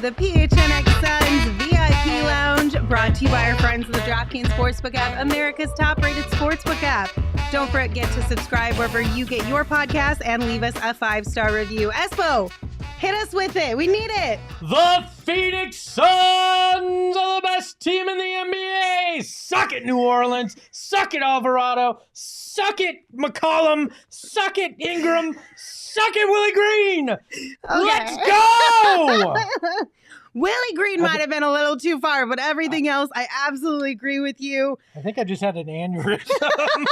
the PHNX Suns VIP Lounge, brought to you by our friends of the DraftKings Sportsbook app, America's top-rated sportsbook app. Don't forget to subscribe wherever you get your podcast and leave us a 5-star review. Espo, hit us with it. We need it. The Phoenix Suns are the best team in the NBA. Suck it, New Orleans. Suck it, Alvarado. Suck it, McCollum. Suck it, Ingram. Suck it, Willie Green. Okay. Let's go. Willie Green might have been a little too far, but everything else, I absolutely agree with you. I think I just had an aneurysm.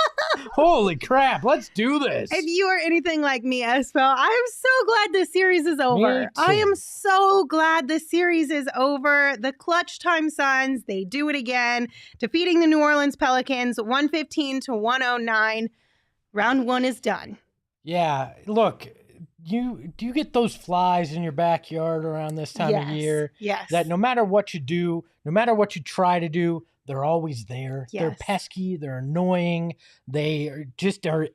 Holy crap. Let's do this. If you are anything like me, Espo, I am so glad this series is over. Me too. I am so glad this series is over. The clutch time Suns, they do it again, defeating the New Orleans Pelicans 115-109. Round one is done. Yeah, look, do you get those flies in your backyard around this time of year? Yes. That no matter what you do, no matter what you try to do, they're always there. Yes. They're pesky. They're annoying. They are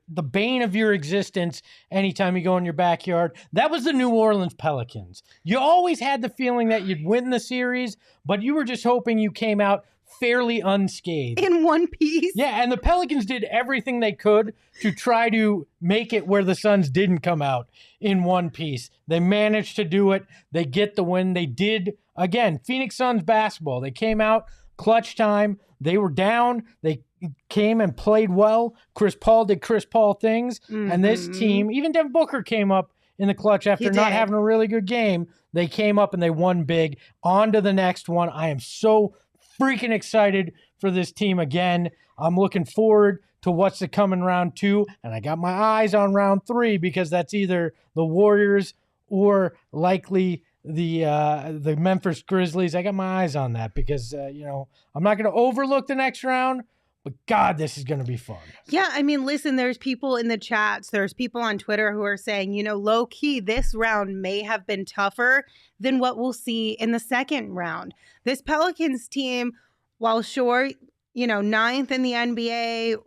the bane of your existence anytime you go in your backyard. That was the New Orleans Pelicans. You always had the feeling that you'd win the series, but you were just hoping you came out fairly unscathed. In one piece. Yeah, and the Pelicans did everything they could to try to make it where the Suns didn't come out in one piece. They managed to do it. They get the win. They did, again, Phoenix Suns basketball. They came out clutch time. They were down. They came and played well. Chris Paul did Chris Paul things. Mm-hmm. And this team, even Devin Booker came up in the clutch after not having a really good game. They came up and they won big. On to the next one. I am so freaking excited for this team again. I'm looking forward to what's to come in round two, and I got my eyes on round three because that's either the Warriors or likely the Memphis Grizzlies. I got my eyes on that because I'm not going to overlook the next round, but God, this is going to be fun. Yeah, I mean, listen, there's people in the chats, there's people on Twitter who are saying, low key, this round may have been tougher than what we'll see in the second round. This Pelicans team, while sure, ninth in the NBA,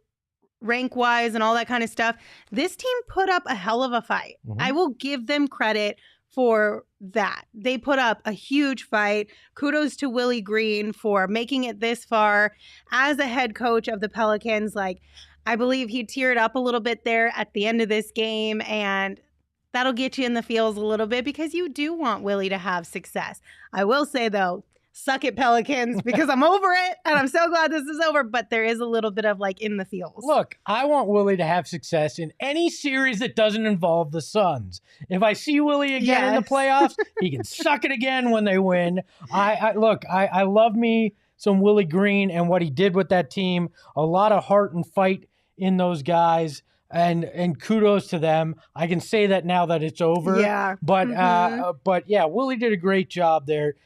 rank-wise and all that kind of stuff, this team put up a hell of a fight. Mm-hmm. I will give them credit for that. They put up a huge fight. Kudos to Willie Green for making it this far as a head coach of the Pelicans. I believe he teared up a little bit there at the end of this game, and that'll get you in the feels a little bit because you do want Willie to have success. I will say, though, suck it, Pelicans, because I'm over it, and I'm so glad this is over, but there is a little bit of in the feels. Look, I want Willie to have success in any series that doesn't involve the Suns. If I see Willie again in the playoffs, he can suck it again when they win. I love me some Willie Green and what he did with that team. A lot of heart and fight in those guys. And kudos to them. I can say that now that it's over. Yeah. But yeah, Willie did a great job there.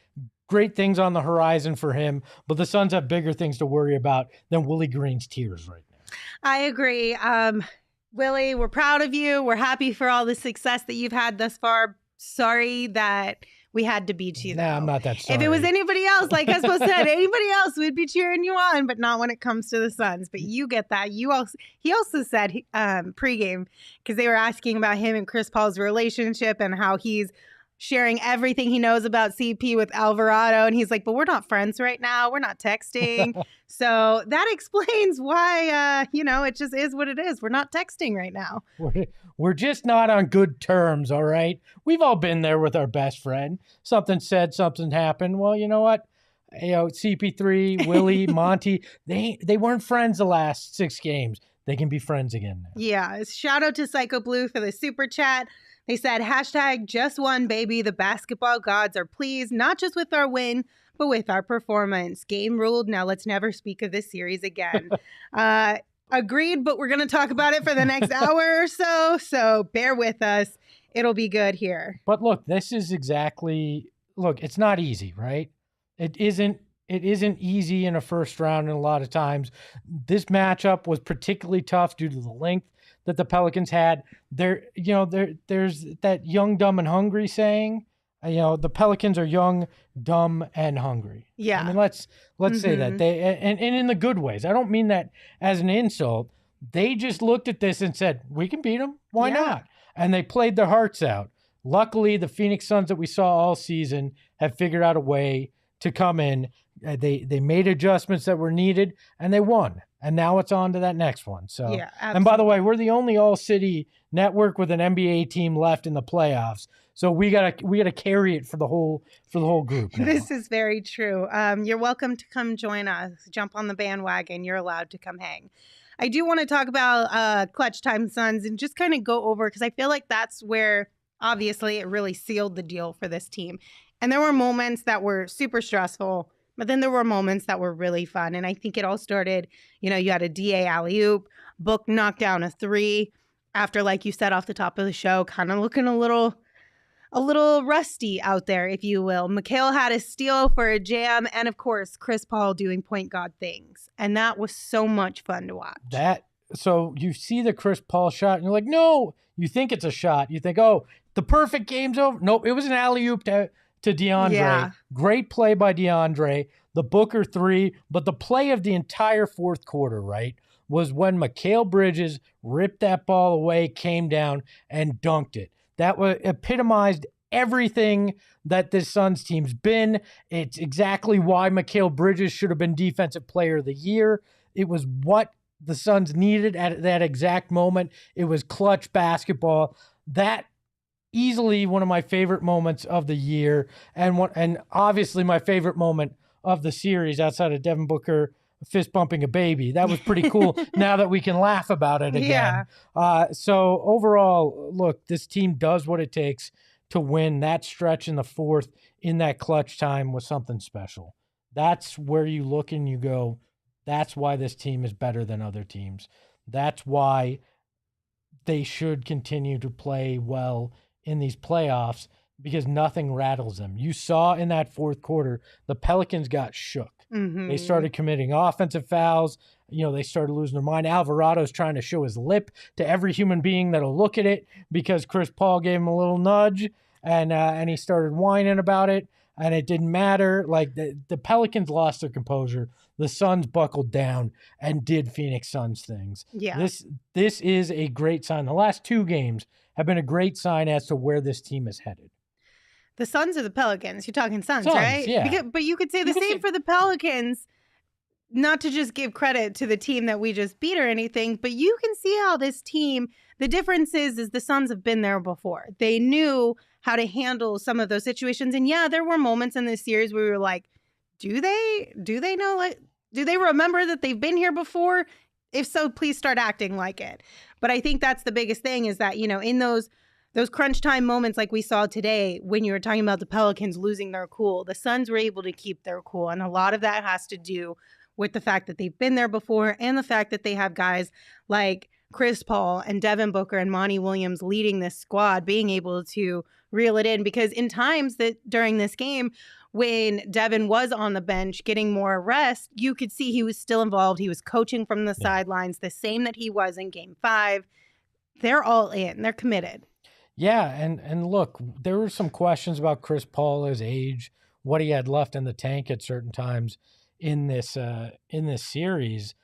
Great things on the horizon for him, but the Suns have bigger things to worry about than Willie Green's tears right now. I agree. Willie, we're proud of you. We're happy for all the success that you've had thus far. Sorry that we had to beat you, though. No, I'm not that sorry. If it was anybody else, like Espo said, anybody else, we'd be cheering you on, but not when it comes to the Suns. But you get that. He also said pregame, because they were asking about him and Chris Paul's relationship and how he's sharing everything he knows about CP with Alvarado. And he's like, but we're not friends right now. We're not texting. So that explains why, it just is what it is. We're not texting right now. We're just not on good terms, all right? We've all been there with our best friend. Something said, something happened. Well, you know what? CP3, Willie, Monty, they weren't friends the last 6 games. They can be friends again now. Yeah. Shout out to Psycho Blue for the super chat. They said, #just won, baby. The basketball gods are pleased, not just with our win, but with our performance. Game ruled. Now let's never speak of this series again. Agreed, but we're going to talk about it for the next hour or so. So bear with us. It'll be good here. But look, it's not easy, right? It isn't easy in a first round, and a lot of times this matchup was particularly tough due to the length that the Pelicans had. There's that young, dumb, and hungry saying. The Pelicans are young, dumb, and hungry. Yeah. I mean, let's say that. They and in the good ways. I don't mean that as an insult. They just looked at this and said, we can beat them. Why not? And they played their hearts out. Luckily, the Phoenix Suns that we saw all season have figured out a way to come in. They made adjustments that were needed, and they won. And now it's on to that next one. So, Yeah, absolutely. and by the way, we're the only all-city network with an NBA team left in the playoffs. So we gotta carry it for the whole group now. This is very true. You're welcome to come join us. Jump on the bandwagon. You're allowed to come hang. I do want to talk about Clutch Time Suns and just kind of go over, because I feel like that's where obviously it really sealed the deal for this team. And there were moments that were super stressful, but then there were moments that were really fun. And I think it all started, you had a DA alley-oop, Book knocked down a 3 after, like you said off the top of the show, kind of looking a little rusty out there, if you will. Mikal had a steal for a jam, and of course, Chris Paul doing point guard things. And that was so much fun to watch. So you see the Chris Paul shot, and you're like, no, you think it's a shot. You think, oh, the perfect game's over. Nope, it was an alley-oop to DeAndre. Yeah. Great play by DeAndre. The Booker 3, but the play of the entire fourth quarter, right, was when Mikal Bridges ripped that ball away, came down, and dunked it. That epitomized everything that this Suns team's been. It's exactly why Mikal Bridges should have been Defensive Player of the Year. It was what the Suns needed at that exact moment. It was clutch basketball. That easily one of my favorite moments of the year, and obviously my favorite moment of the series outside of Devin Booker fist bumping a baby. That was pretty cool now that we can laugh about it again. Yeah. So overall, look, this team does what it takes to win. That stretch in the fourth in that clutch time was something special. That's where you look and you go, that's why this team is better than other teams. That's why they should continue to play well in these playoffs, because nothing rattles them. You saw in that fourth quarter, the Pelicans got shook. Mm-hmm. They started committing offensive fouls. They started losing their mind. Alvarado's trying to show his lip to every human being that'll look at it, because Chris Paul gave him a little nudge, and he started whining about it, and it didn't matter. Like the Pelicans lost their composure. The Suns buckled down and did Phoenix Suns things. Yeah. This is a great sign. The last 2 games have been a great sign as to where this team is headed. The Suns or the Pelicans? You're talking Suns, Suns, right? yeah. But you could say the same for the Pelicans, not to just give credit to the team that we just beat or anything, but you can see how this team, the difference is the Suns have been there before. They knew how to handle some of those situations. And yeah, there were moments in this series where we were like, do they know, like, do they remember that they've been here before? If so, please start acting like it. But I think that's the biggest thing, is that, in those crunch time moments like we saw today, when you were talking about the Pelicans losing their cool, the Suns were able to keep their cool. And a lot of that has to do with the fact that they've been there before, and the fact that they have guys like Chris Paul and Devin Booker and Monty Williams leading this squad, being able to reel it in. Because in times that during this game, when Devin was on the bench getting more rest, you could see he was still involved. He was coaching from the sidelines, the same that he was in Game 5. They're all in. They're committed. Yeah, and look, there were some questions about Chris Paul, his age, what he had left in the tank at certain times in this series.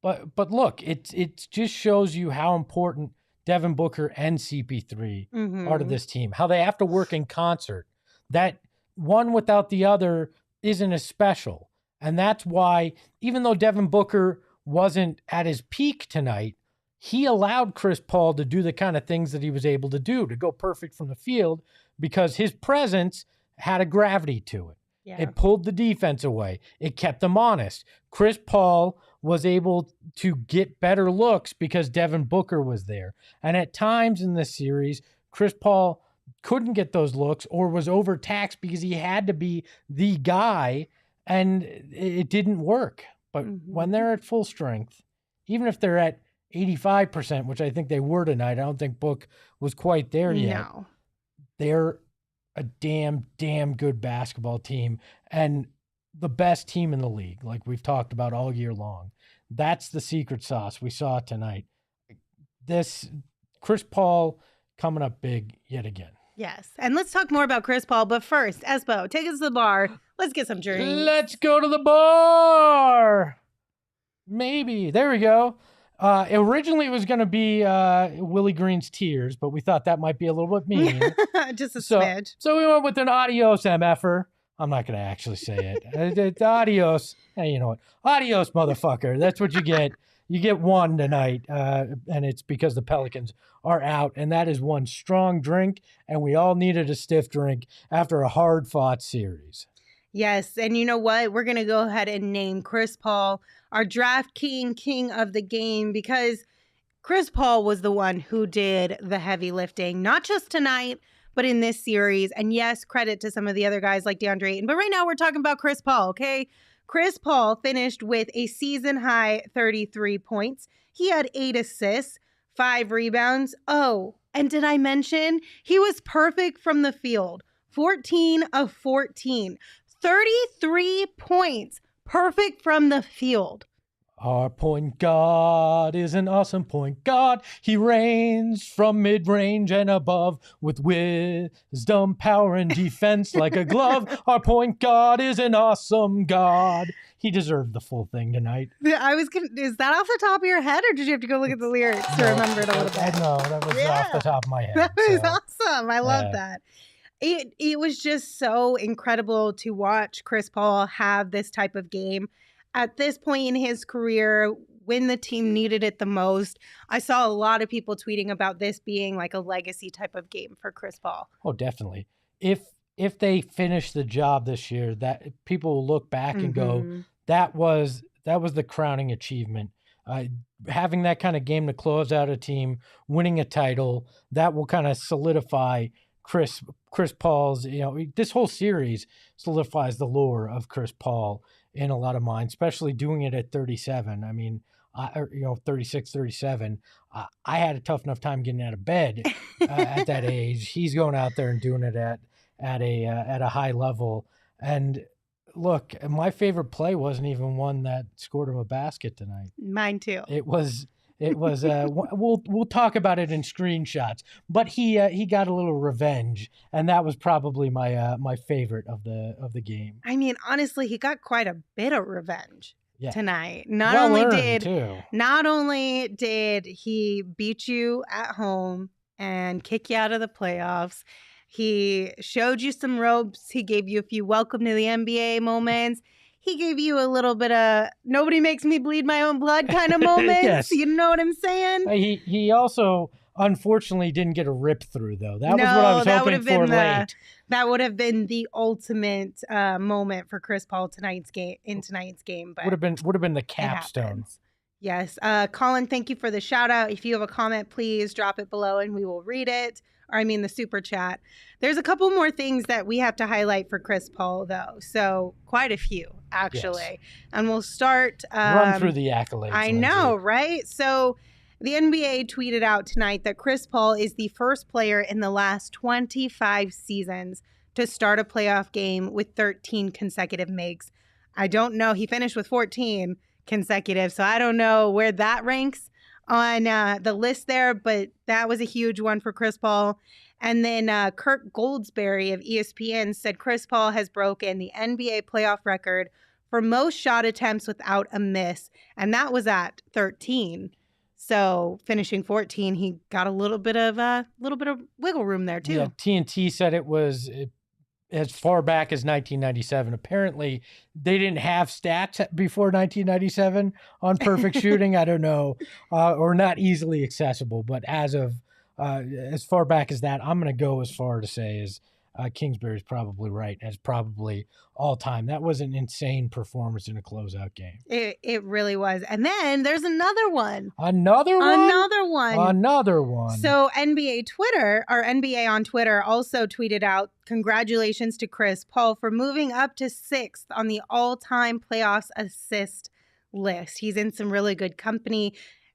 But look, it just shows you how important Devin Booker and CP3 are to this team, how they have to work in concert. That one without the other isn't as special. And that's why, even though Devin Booker wasn't at his peak tonight, he allowed Chris Paul to do the kind of things that he was able to do, to go perfect from the field, because his presence had a gravity to it. Yeah. It pulled the defense away. It kept them honest. Chris Paul was able to get better looks because Devin Booker was there. And at times in this series, Chris Paul couldn't get those looks or was overtaxed because he had to be the guy, and it didn't work. But when they're at full strength, even if they're at 85%, which I think they were tonight, I don't think Book was quite there yet. No. They're a damn good basketball team, and the best team in the league, like we've talked about all year long. That's the secret sauce we saw tonight. This Chris Paul coming up big yet again. Yes. And let's talk more about Chris Paul. But first, Espo, take us to the bar. Let's get some drinks. Let's go to the bar. Maybe. There we go. Originally, it was going to be Willie Green's Tears, but we thought that might be a little bit mean. Just a smidge. So we went with an adios, MFer. I'm not going to actually say it. Adios. Hey, you know what? Adios, motherfucker. That's what you get. You get one tonight, and it's because the Pelicans are out, and that is one strong drink, and we all needed a stiff drink after a hard-fought series. Yes, and you know what? We're going to go ahead and name Chris Paul our draft king of the game, because Chris Paul was the one who did the heavy lifting, not just tonight, but in this series. And yes, credit to some of the other guys like DeAndre Ayton. But right now we're talking about Chris Paul, okay? Chris Paul finished with a season-high 33 points. He had 8 assists, 5 rebounds. Oh, and did I mention he was perfect from the field? 14 of 14. 33 points. Perfect from the field. Our point guard is an awesome point guard. He reigns from mid-range and above with wisdom, power, and defense like a glove. Our point guard is an awesome god. He deserved the full thing tonight. Is that off the top of your head, or did you have to go look at the lyrics to remember it a little bit? No, that was off the top of my head. That was awesome. I love that. It was just so incredible to watch Chris Paul have this type of game at this point in his career when the team needed it the most. I saw a lot of people tweeting about this being like a legacy type of game for Chris Paul. Oh, definitely. If they finish the job this year, that people will look back and go, that was the crowning achievement. Having that kind of game to close out a team, winning a title, that will kind of solidify Chris Paul's, this whole series solidifies the lore of Chris Paul in a lot of minds, especially doing it at 37. I mean, 36, 37. I had a tough enough time getting out of bed at that age. He's going out there and doing it at a high level. And look, my favorite play wasn't even one that scored him a basket tonight. Mine too. It was we'll talk about it in screenshots, but he got a little revenge, and that was probably my favorite of the game. I mean, honestly, he got quite a bit of revenge tonight. Not well only did he beat you at home and kick you out of the playoffs, he showed you some ropes. He gave you a few welcome to the NBA moments. He gave you a little bit of nobody makes me bleed my own blood kind of moments. Yes. You know what I'm saying? He also unfortunately didn't get a rip through, though. That was what I was hoping for late. That would have been the ultimate moment for Chris Paul tonight's game. But would have been the capstone. Yes. Colin, thank you for the shout out. If you have a comment, please drop it below and we will read it. Or I mean the super chat. There's a couple more things that we have to highlight for Chris Paul, though. So quite a few, actually. Yes. And we'll start. Run through the accolades. I know, right? So the NBA tweeted out tonight that Chris Paul is the first player in the last 25 seasons to start a playoff game with 13 consecutive makes. I don't know. He finished with 14 consecutive, so I don't know where that ranks on the list there, but that was a huge one for Chris Paul. And then Kirk Goldsberry of ESPN said Chris Paul has broken the NBA playoff record for most shot attempts without a miss, and that was at 13. So finishing 14, he got a little bit of wiggle room there too. Yeah, TNT said it was as far back as 1997. Apparently, they didn't have stats before 1997 on perfect shooting. I don't know, or not easily accessible. But as far back as that, I'm going to go as far to say as Kingsbury's probably right. As probably all time. That was an insane performance in a closeout game. It really was. And then there's another one. Another one. So NBA on Twitter also tweeted out, congratulations to Chris Paul for moving up to 6th on the all-time playoffs assist list. He's in some really good company.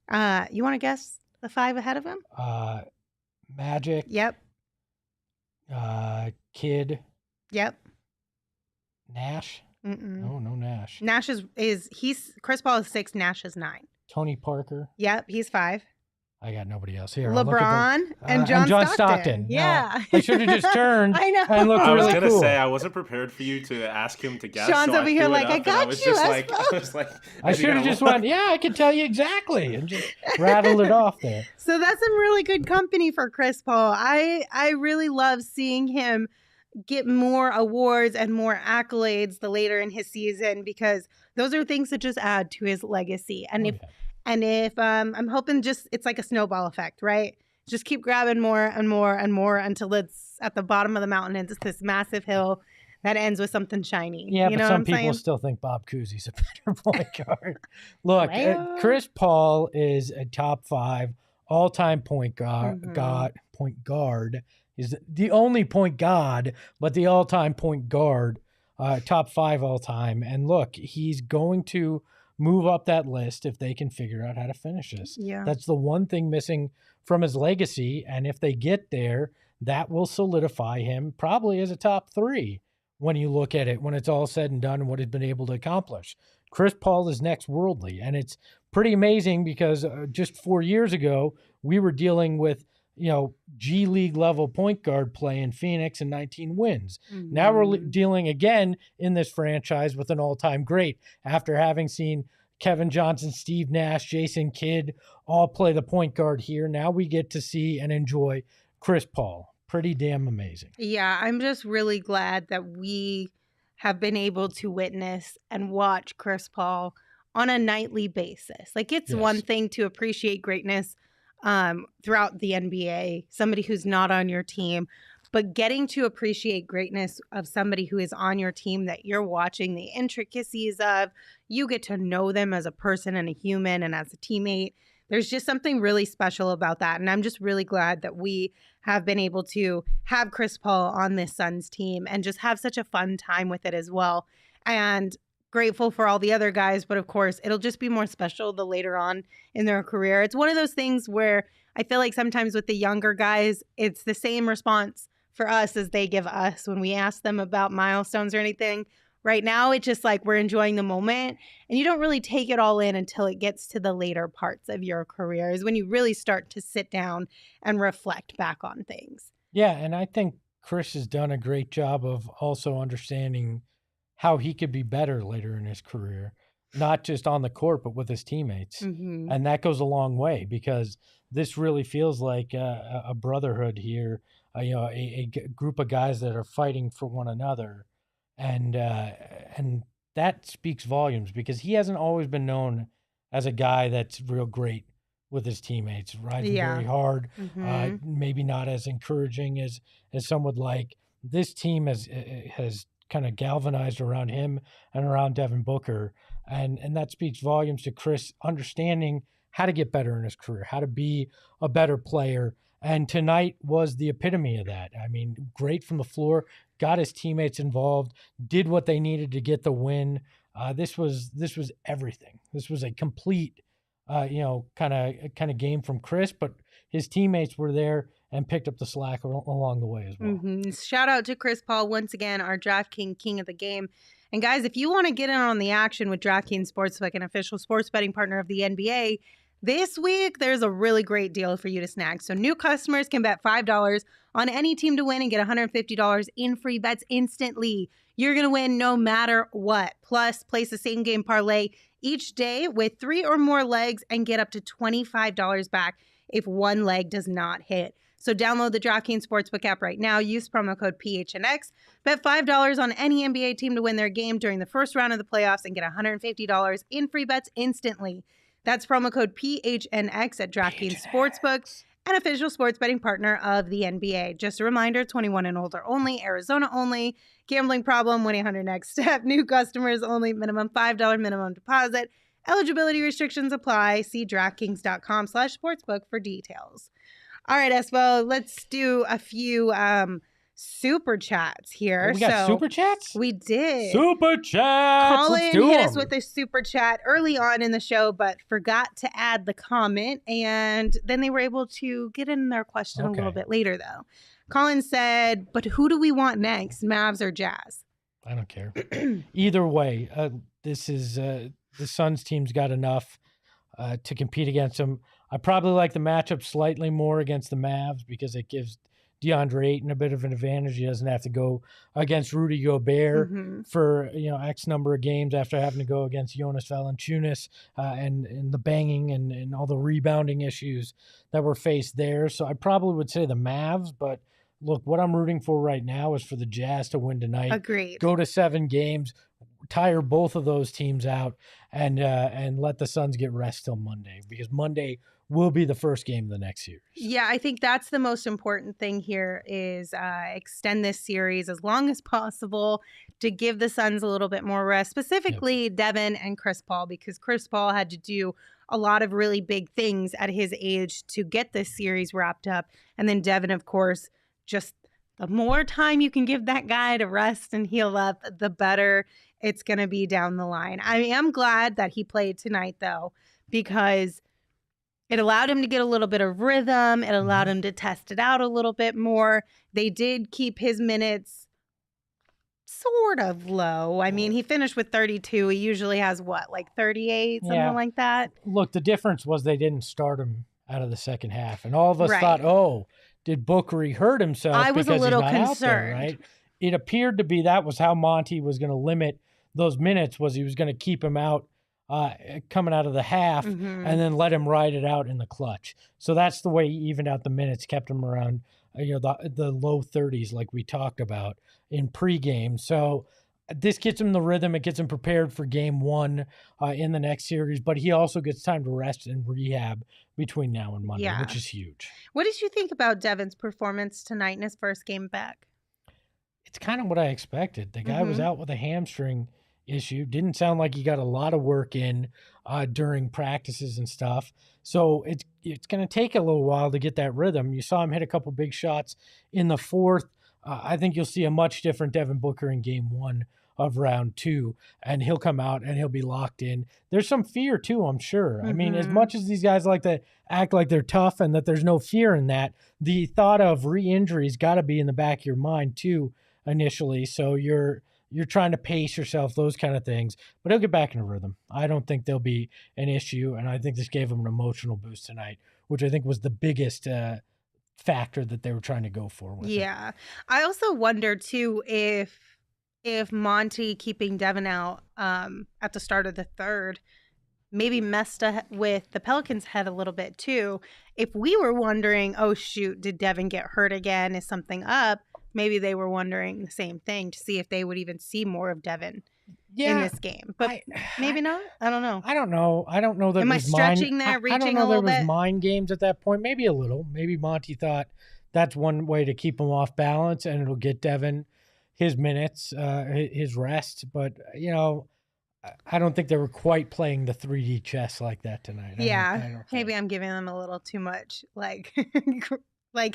You want to guess the 5 ahead of him? Magic. Yep. Kid. Yep. Nash. No Nash. Nash is Chris Paul is 6, Nash is 9. Tony Parker. Yep, he's 5. I got nobody else here. I'll LeBron and John Stockton. Yeah. No, I should have just turned. I know. And looked I was really gonna cool. say I wasn't prepared for you to ask him to guess. Sean's so over here like, I got you. I was like, I should have just went, yeah, I can tell you exactly, and just rattled it off there. So that's some really good company for Chris Paul. I really love seeing him get more awards and more accolades the later in his season, because those are things that just add to his legacy. And if I'm hoping it's like a snowball effect, right? Just keep grabbing more and more and more until it's at the bottom of the mountain and it's this massive hill that ends with something shiny. Yeah, you but know some what people saying? still think Bob Cousy's a better point guard. Look, Well. Chris Paul is a top 5 all-time point guard. He's the only point guard, but the all-time point guard, top 5 all-time. And look, he's going to move up that list if they can figure out how to finish this. Yeah. That's the one thing missing from his legacy. And if they get there, that will solidify him probably as a top 3 when you look at it, when it's all said and done and what he's been able to accomplish. Chris Paul is next worldly. And it's pretty amazing because just 4 years ago, we were dealing with, G League level point guard play in Phoenix and 19 wins. Mm-hmm. Now we're dealing again in this franchise with an all-time great after having seen Kevin Johnson, Steve Nash, Jason Kidd all play the point guard here. Now we get to see and enjoy Chris Paul. Pretty damn amazing. Yeah, I'm just really glad that we have been able to witness and watch Chris Paul on a nightly basis. Like, it's one thing to appreciate greatness throughout the NBA, somebody who's not on your team, but getting to appreciate greatness of somebody who is on your team that you're watching the intricacies of, you get to know them as a person and a human and as a teammate. There's just something really special about that. And I'm just really glad that we have been able to have Chris Paul on this Suns team and just have such a fun time with it as well. And grateful for all the other guys, but of course, it'll just be more special the later on in their career. It's one of those things where I feel like sometimes with the younger guys, it's the same response for us as they give us when we ask them about milestones or anything. Right now, it's just like we're enjoying the moment, and you don't really take it all in until it gets to the later parts of your career is when you really start to sit down and reflect back on things. Yeah, and I think Chris has done a great job of also understanding how he could be better later in his career, not just on the court, but with his teammates. Mm-hmm. And that goes a long way because this really feels like a brotherhood here, a group of guys that are fighting for one another. And that speaks volumes because he hasn't always been known as a guy that's real great with his teammates, riding very hard, maybe not as encouraging as some would like. This team has kind of galvanized around him and around Devin Booker. And that speaks volumes to Chris understanding how to get better in his career, how to be a better player. And tonight was the epitome of that. I mean, great from the floor, got his teammates involved, did what they needed to get the win. This was everything. This was a complete, kind of game from Chris, but his teammates were there and picked up the slack along the way as well. Mm-hmm. Shout out to Chris Paul once again, our DraftKings king of the game. And guys, if you want to get in on the action with DraftKings Sportsbook, an official sports betting partner of the NBA, this week there's a really great deal for you to snag. So new customers can bet $5 on any team to win and get $150 in free bets instantly. You're going to win no matter what. Plus, place a same game parlay each day with 3 or more legs and get up to $25 back if one leg does not hit. So download the DraftKings Sportsbook app right now. Use promo code PHNX. Bet $5 on any NBA team to win their game during the first round of the playoffs and get $150 in free bets instantly. That's promo code PHNX at DraftKings Sportsbook, an official sports betting partner of the NBA. Just a reminder, 21 and older only, Arizona only. Gambling problem, 1-800-NEXT-STEP. New customers only, minimum $5 minimum deposit. Eligibility restrictions apply. See DraftKings.com/sportsbook for details. All right, Espo, let's do a few super chats here. We got super chats? We did. Super chats! Colin Let's do hit them. us with a super chat early on in the show, but forgot to add the comment, and then they were able to get in their question a little bit later, though. Colin said, but who do we want next, Mavs or Jazz? I don't care. Either way, this is the Suns team's got enough to compete against them. I probably like the matchup slightly more against the Mavs because it gives DeAndre Ayton a bit of an advantage. He doesn't have to go against Rudy Gobert for X number of games after having to go against Jonas Valanciunas and the banging and all the rebounding issues that were faced there. So I probably would say the Mavs, but look, what I'm rooting for right now is for the Jazz to win tonight. Agreed. Go to 7 games, tire both of those teams out, and let the Suns get rest till Monday, because Monday will be the first game of the next series. Yeah, I think that's the most important thing here is extend this series as long as possible to give the Suns a little bit more rest, specifically Devin and Chris Paul, because Chris Paul had to do a lot of really big things at his age to get this series wrapped up. And then Devin, of course, just the more time you can give that guy to rest and heal up, the better it's going to be down the line. I am glad that he played tonight, though, because it allowed him to get a little bit of rhythm. It allowed him to test it out a little bit more. They did keep his minutes sort of low. I mean, he finished with 32. He usually has what, like 38, something like that? Look, the difference was they didn't start him out of the second half. And all of us thought, oh, did Booker hurt himself? I was a little concerned. Out there, right? It appeared to be that was how Monty was going to limit those minutes, was he was going to keep him out coming out of the half and then let him ride it out in the clutch. So that's the way he evened out the minutes, kept him around the low 30s like we talked about in pregame. So this gets him the rhythm. It gets him prepared for game 1 in the next series, but he also gets time to rest and rehab between now and Monday, which is huge. What did you think about Devin's performance tonight in his first game back? It's kind of what I expected. The guy was out with a hamstring issue. Didn't sound like he got a lot of work in during practices and stuff. So it's going to take a little while to get that rhythm. You saw him hit a couple big shots in the fourth. I think you'll see a much different Devin Booker in game 1 of round 2, and he'll come out and he'll be locked in. There's some fear too, I'm sure. I mean, as much as these guys like to act like they're tough and that there's no fear in that, the thought of re-injury's got to be in the back of your mind too initially. So you're trying to pace yourself, those kind of things. But he'll get back in a rhythm. I don't think there'll be an issue, and I think this gave him an emotional boost tonight, which I think was the biggest factor that they were trying to go for with it. I also wonder, too, if Monty keeping Devin out at the start of the third maybe messed up with the Pelicans' head a little bit, too. If we were wondering, oh, shoot, did Devin get hurt again? Is something up? Maybe they were wondering the same thing to see if they would even see more of Devin in this game. But maybe not. I don't know. I don't know that. Am I stretching there, reaching a little bit? I don't know there was mind games at that point. Maybe a little. Maybe Monty thought that's one way to keep him off balance, and it'll get Devin his minutes, his rest. But, I don't think they were quite playing the 3D chess like that tonight. Maybe I'm giving them a little too much, like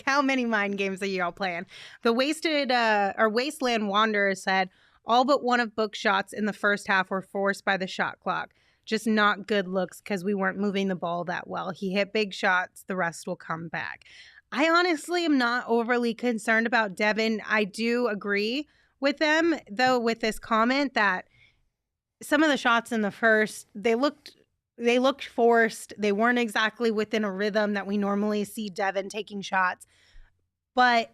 how many mind games are y'all playing? The Wasteland Wanderer said, all but one of Book's shots in the first half were forced by the shot clock. Just not good looks because we weren't moving the ball that well. He hit big shots. The rest will come back. I honestly am not overly concerned about Devin. I do agree with them, though, with this comment that some of the shots in the first, they looked forced. They weren't exactly within a rhythm that we normally see Devin taking shots. But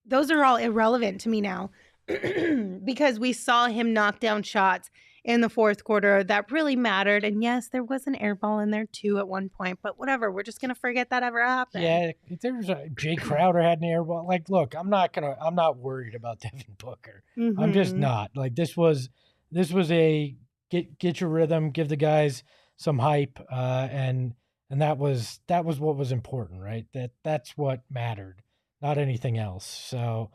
those are all irrelevant to me now because we saw him knock down shots in the fourth quarter that really mattered. And yes, there was an air ball in there too at one point, but whatever. We're just going to forget that ever happened. Yeah, if there's Jay Crowder had an air ball. Like, look, I'm not worried about Devin Booker. I'm just not. Like, this was a get your rhythm, give the guys some hype, and that was what was important, right? That's what mattered, not anything else. So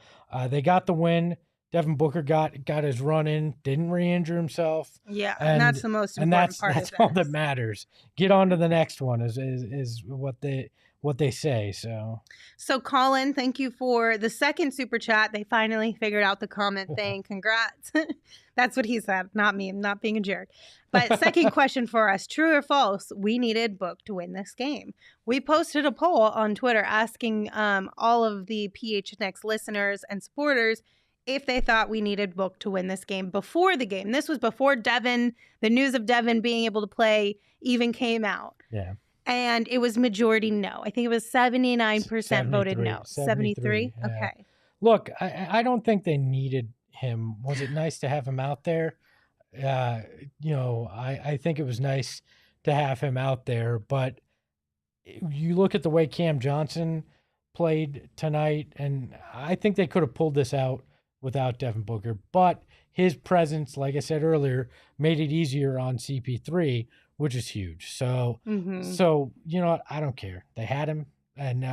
they got the win. Devin Booker got his run in, didn't re-injure himself. Yeah, and that's the most important part. That's all that matters. Get on to the next one is what they say. So Colin, thank you for the second super chat. They finally figured out the comment thing. Congrats. That's what he said, not me. I'm not being a jerk. But second question for us, true or false, we needed Book to win this game. We posted a poll on Twitter asking all of the PHNX listeners and supporters if they thought we needed Book to win this game before the game. This was before Devin, the news of Devin being able to play even came out. Yeah. And it was majority no. I think it was 79% voted no. 73? Yeah. Okay. Look, I don't think they needed him. Was it nice to have him out there? I think it was nice to have him out there, but you look at the way Cam Johnson played tonight, and I think they could have pulled this out without Devin Booker, but his presence, like I said earlier, made it easier on CP3, which is huge. So, you know what? I don't care. They had him, and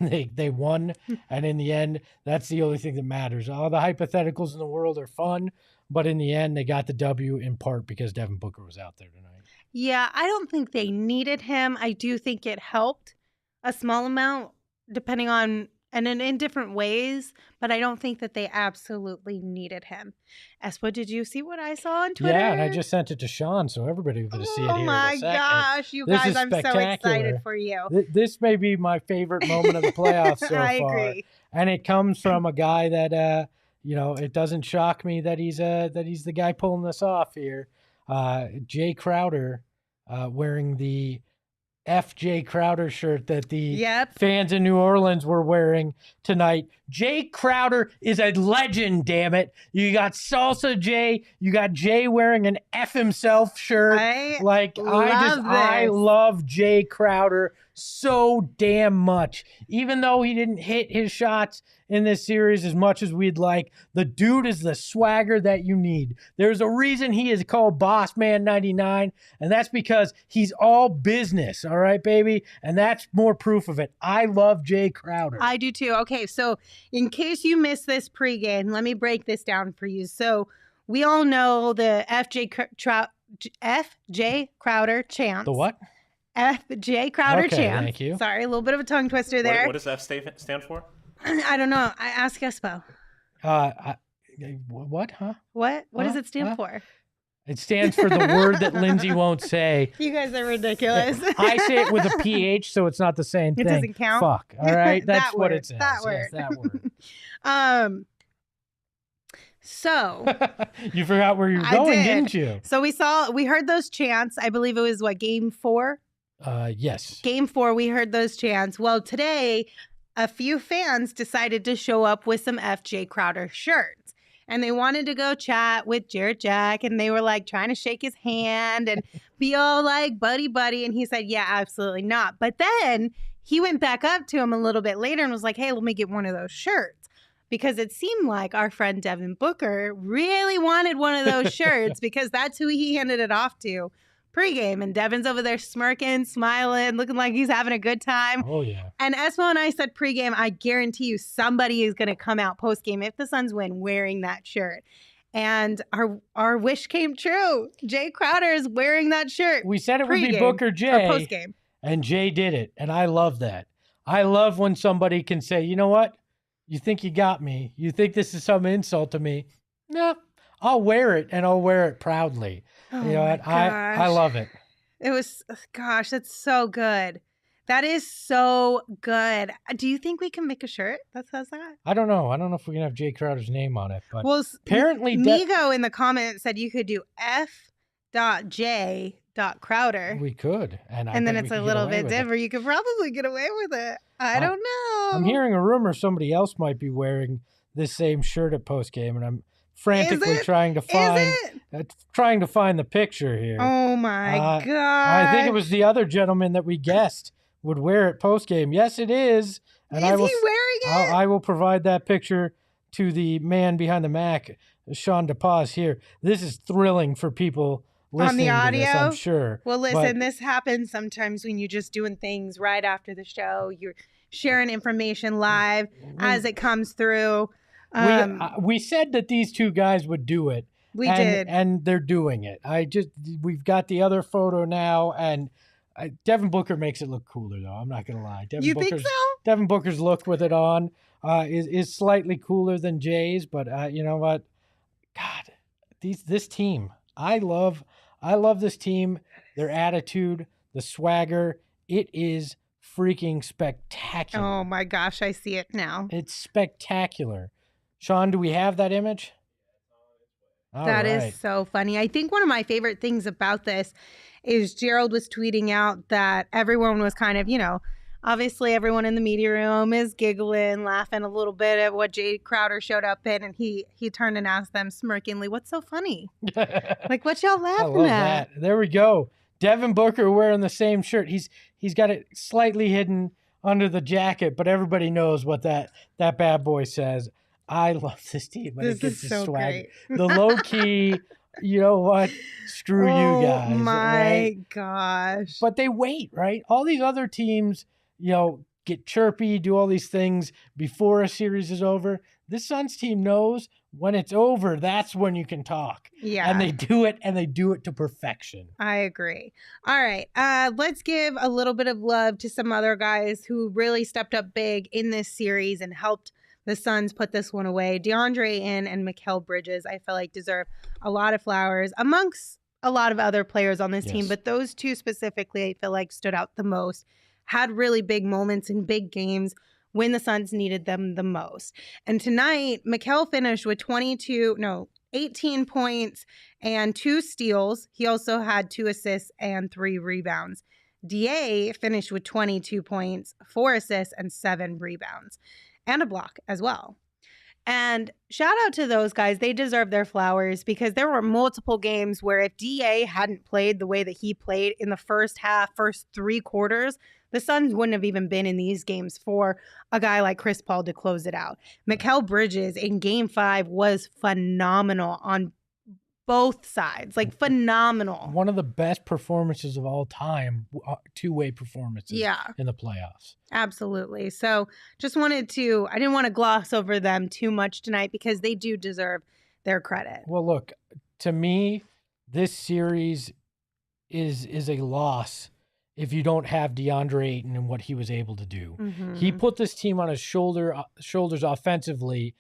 they won, and in the end, that's the only thing that matters. All the hypotheticals in the world are fun, but in the end, they got the W in part because Devin Booker was out there tonight. Yeah, I don't think they needed him. I do think it helped a small amount, depending on and in different ways, but I don't think that they absolutely needed him. Espo, did you see what I saw on Twitter? Yeah, and I just sent it to Sean, so everybody will see it here Oh in a my second. gosh, you This guys, is I'm so excited spectacular. for you. This may be my favorite moment of the playoffs so I far. agree. And it comes from a guy that, it doesn't shock me that he's the guy pulling this off here. Jay Crowder wearing the FJ Crowder shirt that the fans in New Orleans were wearing tonight. Jay Crowder is a legend, damn it. You got Salsa Jay. You got Jay wearing an F himself shirt. I love Jay Crowder so damn much. Even though he didn't hit his shots in this series as much as we'd like, the dude is the swagger that you need. There's a reason he is called Boss Man 99, and that's because he's all business, all right, baby? And that's more proof of it. I love Jay Crowder. I do too. Okay, so in case you missed this pregame, let me break this down for you. So we all know the FJ Crowder chants. The what? FJ Crowder chants. Thank you. Sorry, a little bit of a tongue twister there. What does F stand for? I don't know. I ask Espo. What, huh? What does it stand for? It stands for the word that Lindsey won't say. You guys are ridiculous. I say it with a PH, so it's not the same thing. It doesn't count? Fuck. All right? That's That what word, it says. that word. Yes, that word. So you forgot where you were going, didn't you? So we heard those chants. I believe it was game 4? Yes. Game 4, we heard those chants. Well, today, a few fans decided to show up with some FJ Crowder shirts. And they wanted to go chat with Jared Jack. And they were like trying to shake his hand and be all like buddy. And he said, yeah, absolutely not. But then he went back up to him a little bit later and was like, hey, let me get one of those shirts. Because it seemed like our friend Devin Booker really wanted one of those shirts because that's who he handed it off to pregame. And Devin's over there smirking, smiling, looking like he's having a good time. Oh, yeah. And Espo and I said pregame, I guarantee you somebody is going to come out postgame if the Suns win wearing that shirt. And our wish came true. Jay Crowder is wearing that shirt. We said it would be Booker Jay. Postgame. And Jay did it. And I love that. I love when somebody can say, you know what? You think you got me. You think this is some insult to me. No, I'll wear it, and I'll wear it proudly. Oh, you know what? I love it. It was, gosh, that's so good. That is so good. Do you think we can make a shirt that says that? I don't know. I don't know if we can have Jay Crowder's name on it. But apparently, Migo in the comments said you could do F.J.Crowder. We could. And then it's a little bit different. You could probably get away with it. I don't know. I'm hearing a rumor somebody else might be wearing this same shirt at postgame, and I'm frantically trying to find the picture here. Oh my God. I think it was the other gentleman that we guessed would wear it postgame. Yes, it is. And is he wearing it? I will provide that picture to the man behind the Mac, Sean DePaz here. This is thrilling for people listening on the audio, to this, I'm sure. Well, listen, this happens sometimes when you're just doing things right after the show. You're sharing information live as it comes through. We said that these two guys would do it. We did. And they're doing it. We've got the other photo now, and Devin Booker makes it look cooler, though. I'm not going to lie. You think so? Devin Booker's look with it on is slightly cooler than Jay's, but you know what? God, this team, I love this team, their attitude, the swagger. It is freaking spectacular. Oh my gosh, I see it now. It's spectacular. Sean, do we have that image? That is so funny. I think one of my favorite things about this is Gerald was tweeting out that everyone was kind of, obviously everyone in the media room is giggling, laughing a little bit at what Jay Crowder showed up in, and he turned and asked them smirkingly, "What's so funny? Like, what y'all laughing I love at?" that. There we go. Devin Booker wearing the same shirt. He's got it slightly hidden under the jacket, but everybody knows what that bad boy says. I love this team when it gets the swag. The low key, you know what? Screw you guys. Oh my right? gosh. But they wait, right? All these other teams, get chirpy, do all these things before a series is over. This Suns team knows when it's over, that's when you can talk. Yeah. And they do it to perfection. I agree. All right. Let's give a little bit of love to some other guys who really stepped up big in this series and helped the Suns put this one away. DeAndre Ayton and Mikal Bridges, I feel like, deserve a lot of flowers amongst a lot of other players on this team. But those two specifically, I feel like, stood out the most, had really big moments in big games when the Suns needed them the most. And tonight, Mikal finished with 18 points and 2 steals. He also had 2 assists and 3 rebounds. DA finished with 22 points, 4 assists, and 7 rebounds, and a block as well. And shout out to those guys. They deserve their flowers because there were multiple games where if DA hadn't played the way that he played in the first 3 quarters, the Suns wouldn't have even been in these games for a guy like Chris Paul to close it out. Mikal Bridges in Game 5 was phenomenal on both sides, like phenomenal. One of the best performances of all time, two-way performances in the playoffs. Absolutely. So I didn't want to gloss over them too much tonight because they do deserve their credit. Well, look, to me, this series is a loss if you don't have DeAndre Ayton and what he was able to do. Mm-hmm. He put this team on his shoulders offensively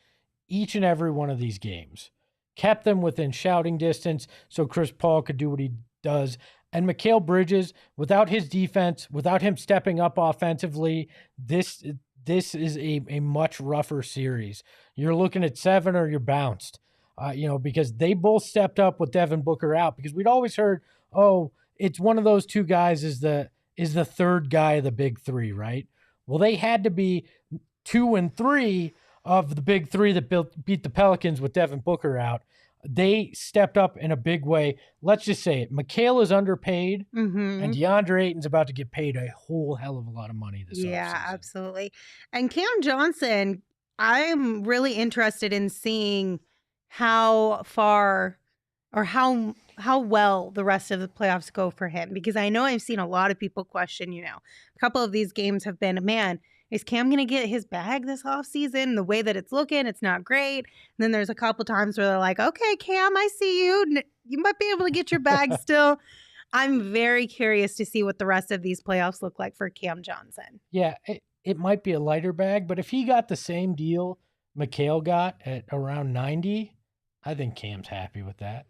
each and every one of these games. Kept them within shouting distance so Chris Paul could do what he does. And Mikal Bridges, without his defense, without him stepping up offensively, this is a much rougher series. You're looking at 7 or you're bounced, because they both stepped up with Devin Booker out because we'd always heard, it's one of those two guys is the third guy of the big three, right? Well, they had to be 2 and 3 of the big three that beat the Pelicans with Devin Booker out. They stepped up in a big way. Let's just say it. Mikal is underpaid, and DeAndre Ayton's about to get paid a whole hell of a lot of money this offseason. Yeah, absolutely. And Cam Johnson, I'm really interested in seeing how far or how well the rest of the playoffs go for him, because I know I've seen a lot of people question, a couple of these games have been, man, is Cam going to get his bag this offseason? The way that it's looking, it's not great. And then there's a couple times where they're like, okay, Cam, I see you. You might be able to get your bag still. I'm very curious to see what the rest of these playoffs look like for Cam Johnson. Yeah, it might be a lighter bag, but if he got the same deal Mikal got at around 90, I think Cam's happy with that.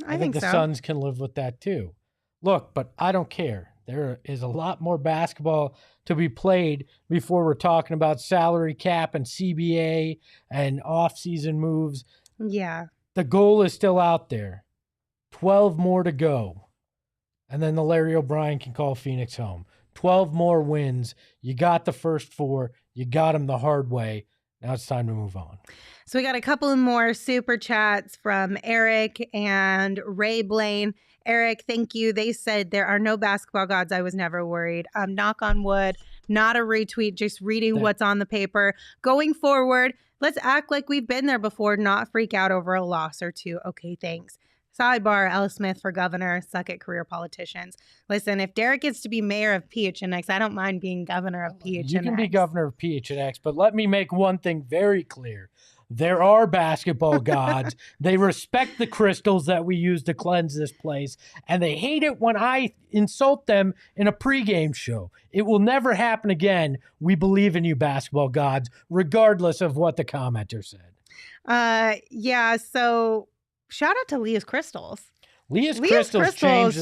I think the so. Suns can live with that too. Look, but I don't care. There is a lot more basketball to be played before we're talking about salary cap and CBA and off-season moves. Yeah. The goal is still out there. 12 more to go. And then the Larry O'Brien can call Phoenix home. 12 more wins. You got the first 4. You got them the hard way. Now it's time to move on. So we got a couple more super chats from Eric and Ray Blaine. Eric, thank you. They said there are no basketball gods. I was never worried. Knock on wood, not a retweet, just reading what's on the paper. Going forward, let's act like we've been there before, not freak out over a loss or 2. Okay, thanks. Sidebar, L. Smith for governor, suck at career politicians. Listen, if Derek gets to be mayor of PHNX, I don't mind being governor of PHNX. You can be governor of PHNX, but let me make one thing very clear. There are basketball gods. They respect the crystals that we use to cleanse this place, and they hate it when I insult them in a pregame show. It will never happen again. We believe in you, basketball gods, regardless of what the commenter said. Yeah, so shout out to Leah's Crystals. Leah's Crystals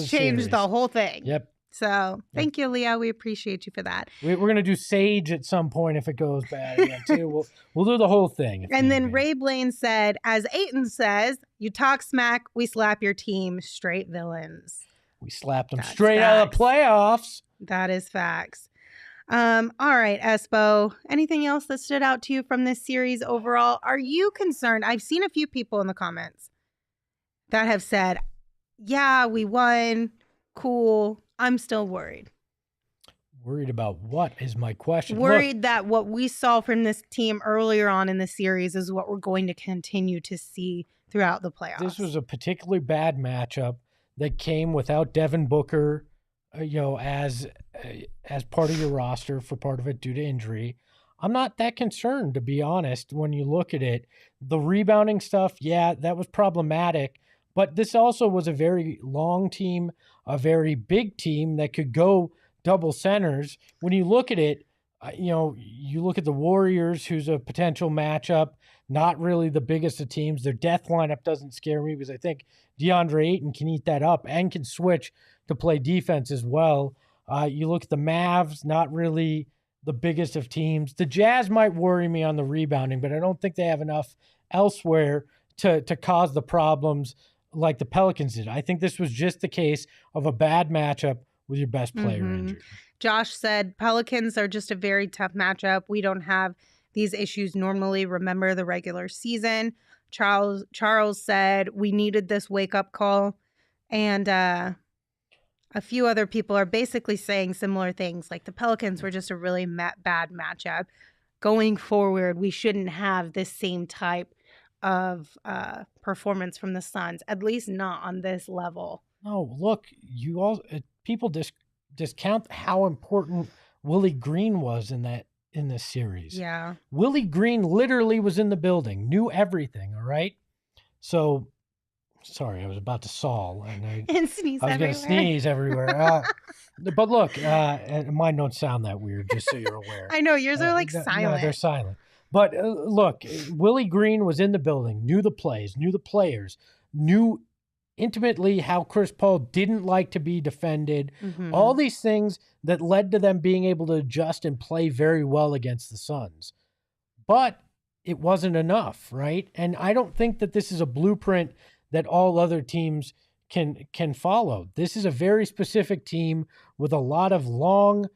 changed the whole thing. Yep. So thank you, Leah. We appreciate you for that. We're going to do Sage at some point if it goes bad again, too. We'll do the whole thing. And then Ray Blaine said, as Ayton says, you talk smack, we slap your team, straight villains. We slapped them That's straight out of the facts. playoffs. That is facts. All right, Espo, anything else that stood out to you from this series overall? Are you concerned? I've seen a few people in the comments that have said, yeah, we won. Cool. I'm still worried. Worried about what is my question? Worried that what we saw from this team earlier on in the series is what we're going to continue to see throughout the playoffs. This was a particularly bad matchup that came without Devin Booker, as part of your roster for part of it due to injury. I'm not that concerned, to be honest, when you look at it. The rebounding stuff, yeah, that was problematic, but this also was a very long team, a very big team that could go double centers. When you look at it, you look at the Warriors, who's a potential matchup, not really the biggest of teams. Their death lineup doesn't scare me because I think DeAndre Ayton can eat that up and can switch to play defense as well. You look at the Mavs, not really the biggest of teams. The Jazz might worry me on the rebounding, but I don't think they have enough elsewhere to cause the problems like the Pelicans did. I think this was just the case of a bad matchup with your best player injured. Josh said, Pelicans are just a very tough matchup. We don't have these issues normally. Remember the regular season. Charles said, we needed this wake-up call. And a few other people are basically saying similar things, like the Pelicans were just a really bad matchup. Going forward, we shouldn't have this same type of performance from the Suns, at least not on this level. No, look, people discount how important Willie Green was in this series. Yeah. Willie Green literally was in the building, knew everything, all right? So, sorry, I was about to saw and sneeze I was going to sneeze everywhere. But look, mine don't sound that weird, just so you're aware. I know, yours are silent. No, they're silent. But look, Willie Green was in the building, knew the plays, knew the players, knew intimately how Chris Paul didn't like to be defended. All these things that led to them being able to adjust and play very well against the Suns. But it wasn't enough, right? And I don't think that this is a blueprint that all other teams can follow. This is a very specific team with a lot of long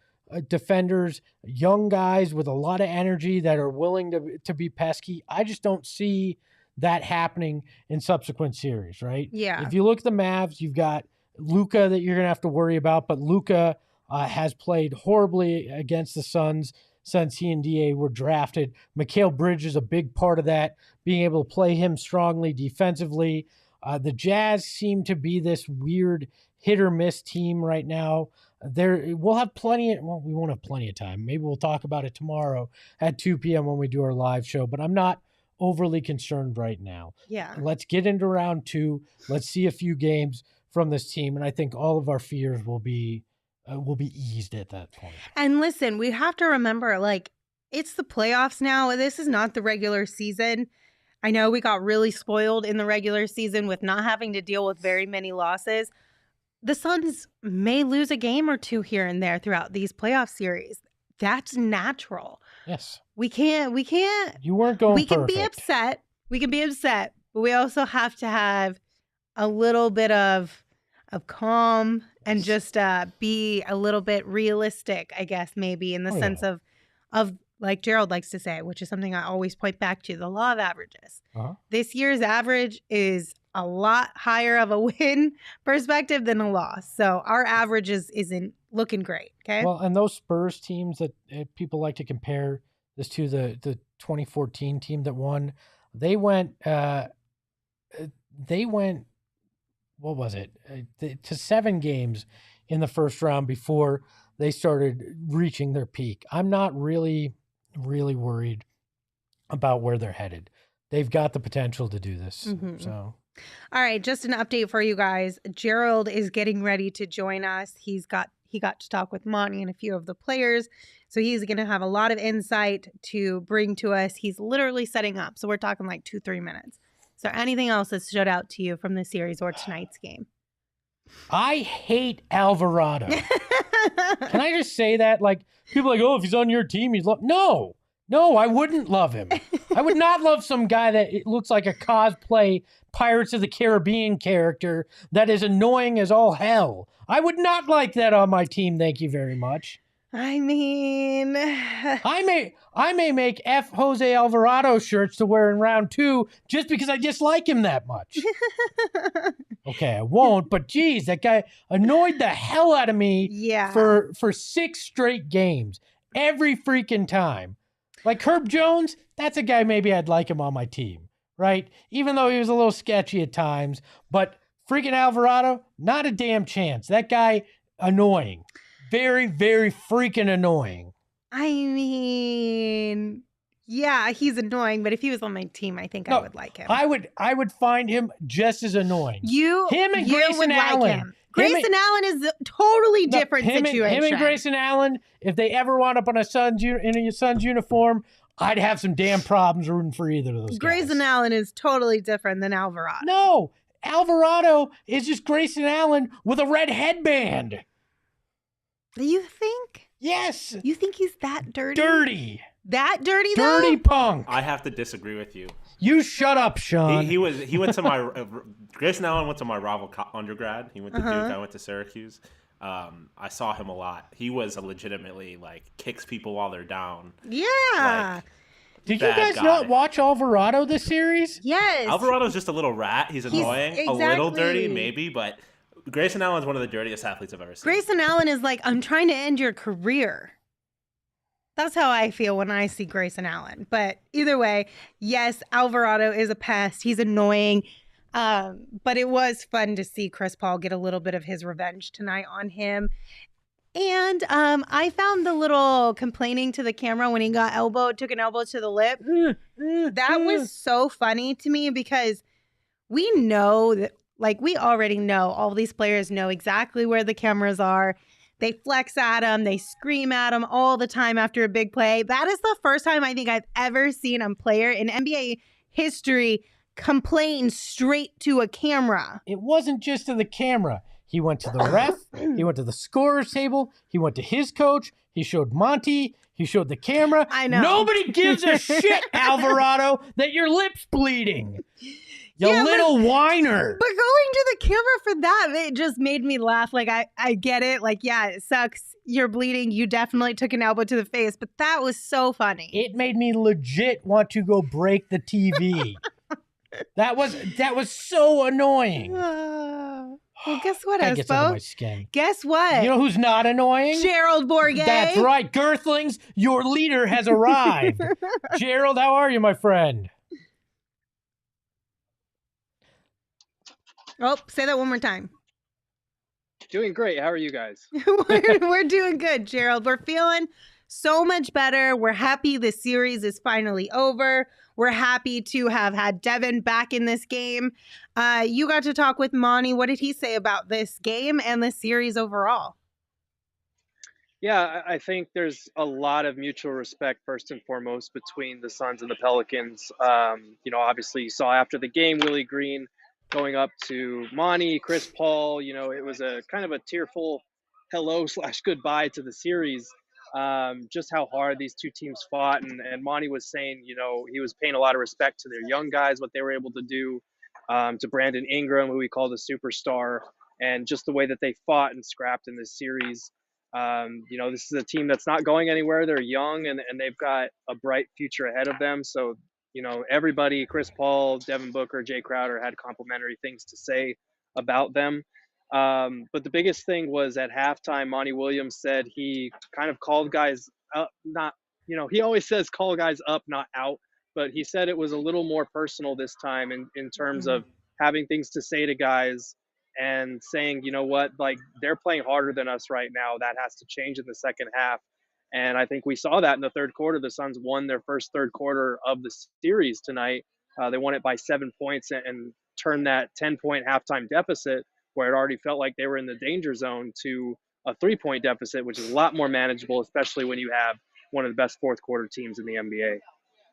defenders, young guys with a lot of energy that are willing to be pesky. I just don't see that happening in subsequent series, right? Yeah. If you look at the Mavs, you've got Luka that you're going to have to worry about, but Luka has played horribly against the Suns since he and DA were drafted. Mikal Bridges is a big part of that, being able to play him strongly defensively. The Jazz seem to be this weird hit or miss team right now. We'll have we won't have plenty of time. Maybe we'll talk about it tomorrow at 2 p.m. when we do our live show, but I'm not overly concerned right now. Yeah. Let's get into round 2. Let's see a few games from this team, and I think all of our fears will be eased at that point. And listen, we have to remember, it's the playoffs now. This is not the regular season. I know we got really spoiled in the regular season with not having to deal with very many losses. The Suns may lose a game or two here and there throughout these playoff series. That's natural. Yes. We can't. You weren't going perfect. We can be upset, but we also have to have a little bit of calm and just be a little bit realistic, I guess, maybe in the sense of like Gerald likes to say, which is something I always point back to, the law of averages. This year's average is a lot higher of a win perspective than a loss. So our average isn't looking great. Okay. Well, and those Spurs teams that people like to compare this to, the 2014 team that won, they went, what was it? To 7 games in the first round before they started reaching their peak. I'm not really worried about where they're headed. They've got the potential to do this. So, all right, just an update for you guys. Gerald is getting ready to join us. He got to talk with Monty and a few of the players. So he's going to have a lot of insight to bring to us. He's literally setting up. So we're talking like 2-3 minutes. So anything else that stood out to you from this series or tonight's game? I hate Alvarado. Can I just say that? Like, people are like, oh, if he's on your team, he's no. No, I wouldn't love him. I would not love some guy that it looks like a cosplay Pirates of the Caribbean character that is annoying as all hell. I would not like that on my team. Thank you very much. I mean, I may make F. Jose Alvarado shirts to wear in round 2 just because I dislike him that much. Okay, I won't, but geez, that guy annoyed the hell out of me for 6 straight games. Every freaking time. Like Herb Jones, that's a guy maybe I'd like him on my team, right? Even though he was a little sketchy at times, but freaking Alvarado, not a damn chance. That guy, annoying. Very, very freaking annoying. I mean, yeah, he's annoying, but if he was on my team, I think I would like him. I would find him just as annoying. Him and Grayson Allen. Like him. Grayson Allen is a totally different situation. Him and Grayson Allen, if they ever wound up on in a Suns uniform, I'd have some damn problems rooting for either of those guys. Grayson Allen is totally different than Alvarado. No, Alvarado is just Grayson Allen with a red headband. You think? Yes. You think he's that dirty? Dirty. That dirty, though? Dirty punk. I have to disagree with you. You shut up, Sean. He went to my Grayson Allen went to my rival undergrad. He went to Duke. I went to Syracuse. I saw him a lot. He was legitimately kicks people while they're down. Yeah. Did you guys not watch Alvarado this series? Yes. Alvarado's just a little rat. He's annoying, a little dirty maybe, but Grayson Allen's one of the dirtiest athletes I've ever seen. Grayson Allen is like, I'm trying to end your career. That's how I feel when I see Grayson Allen. But either way, yes, Alvarado is a pest. He's annoying. But it was fun to see Chris Paul get a little bit of his revenge tonight on him. And I found the little complaining to the camera when he got took an elbow to the lip. That was so funny to me because we know that, we already know all these players know exactly where the cameras are. They flex at him. They scream at him all the time after a big play. That is the first time I think I've ever seen a player in NBA history complain straight to a camera. It wasn't just to the camera. He went to the ref. He went to the scorer's table. He went to his coach. He showed Monty. He showed the camera. I know. Nobody gives a shit, Alvarado, that your lip's bleeding. You little whiner. But going to the camera for that, it just made me laugh. I get it. It sucks. You're bleeding. You definitely took an elbow to the face. But that was so funny. It made me legit want to go break the TV. That was so annoying. Well, guess what, That gets under my Espo? skin. Guess what? You know who's not annoying? Gerald Bourguet. That's right. Girthlings, your leader has arrived. Gerald, how are you, my friend? Oh, say that one more time. Doing great. How are you guys? We're doing good, Gerald. We're feeling so much better. We're happy the series is finally over. We're happy to have had Devin back in this game. You got to talk with Monty. What did he say about this game and the series overall? Yeah, I think there's a lot of mutual respect, first and foremost, between the Suns and the Pelicans. Obviously you saw after the game, Willie Green going up to Monty, Chris Paul. It was a kind of a tearful hello/goodbye to the series. Just how hard these two teams fought. And Monty was saying, he was paying a lot of respect to their young guys, what they were able to do, to Brandon Ingram, who he called a superstar, and just the way that they fought and scrapped in this series. This is a team that's not going anywhere. They're young and they've got a bright future ahead of them. So, everybody, Chris Paul, Devin Booker, Jay Crowder, had complimentary things to say about them. But the biggest thing was at halftime, Monty Williams said he kind of called guys up, he always says call guys up, not out, but he said it was a little more personal this time in terms of having things to say to guys and saying, they're playing harder than us right now. That has to change in the second half. And I think we saw that in the third quarter. The Suns won their first third quarter of the series tonight. They won it by 7 points and turned that 10-point halftime deficit, where it already felt like they were in the danger zone, to a 3-point deficit, which is a lot more manageable, especially when you have one of the best fourth quarter teams in the NBA.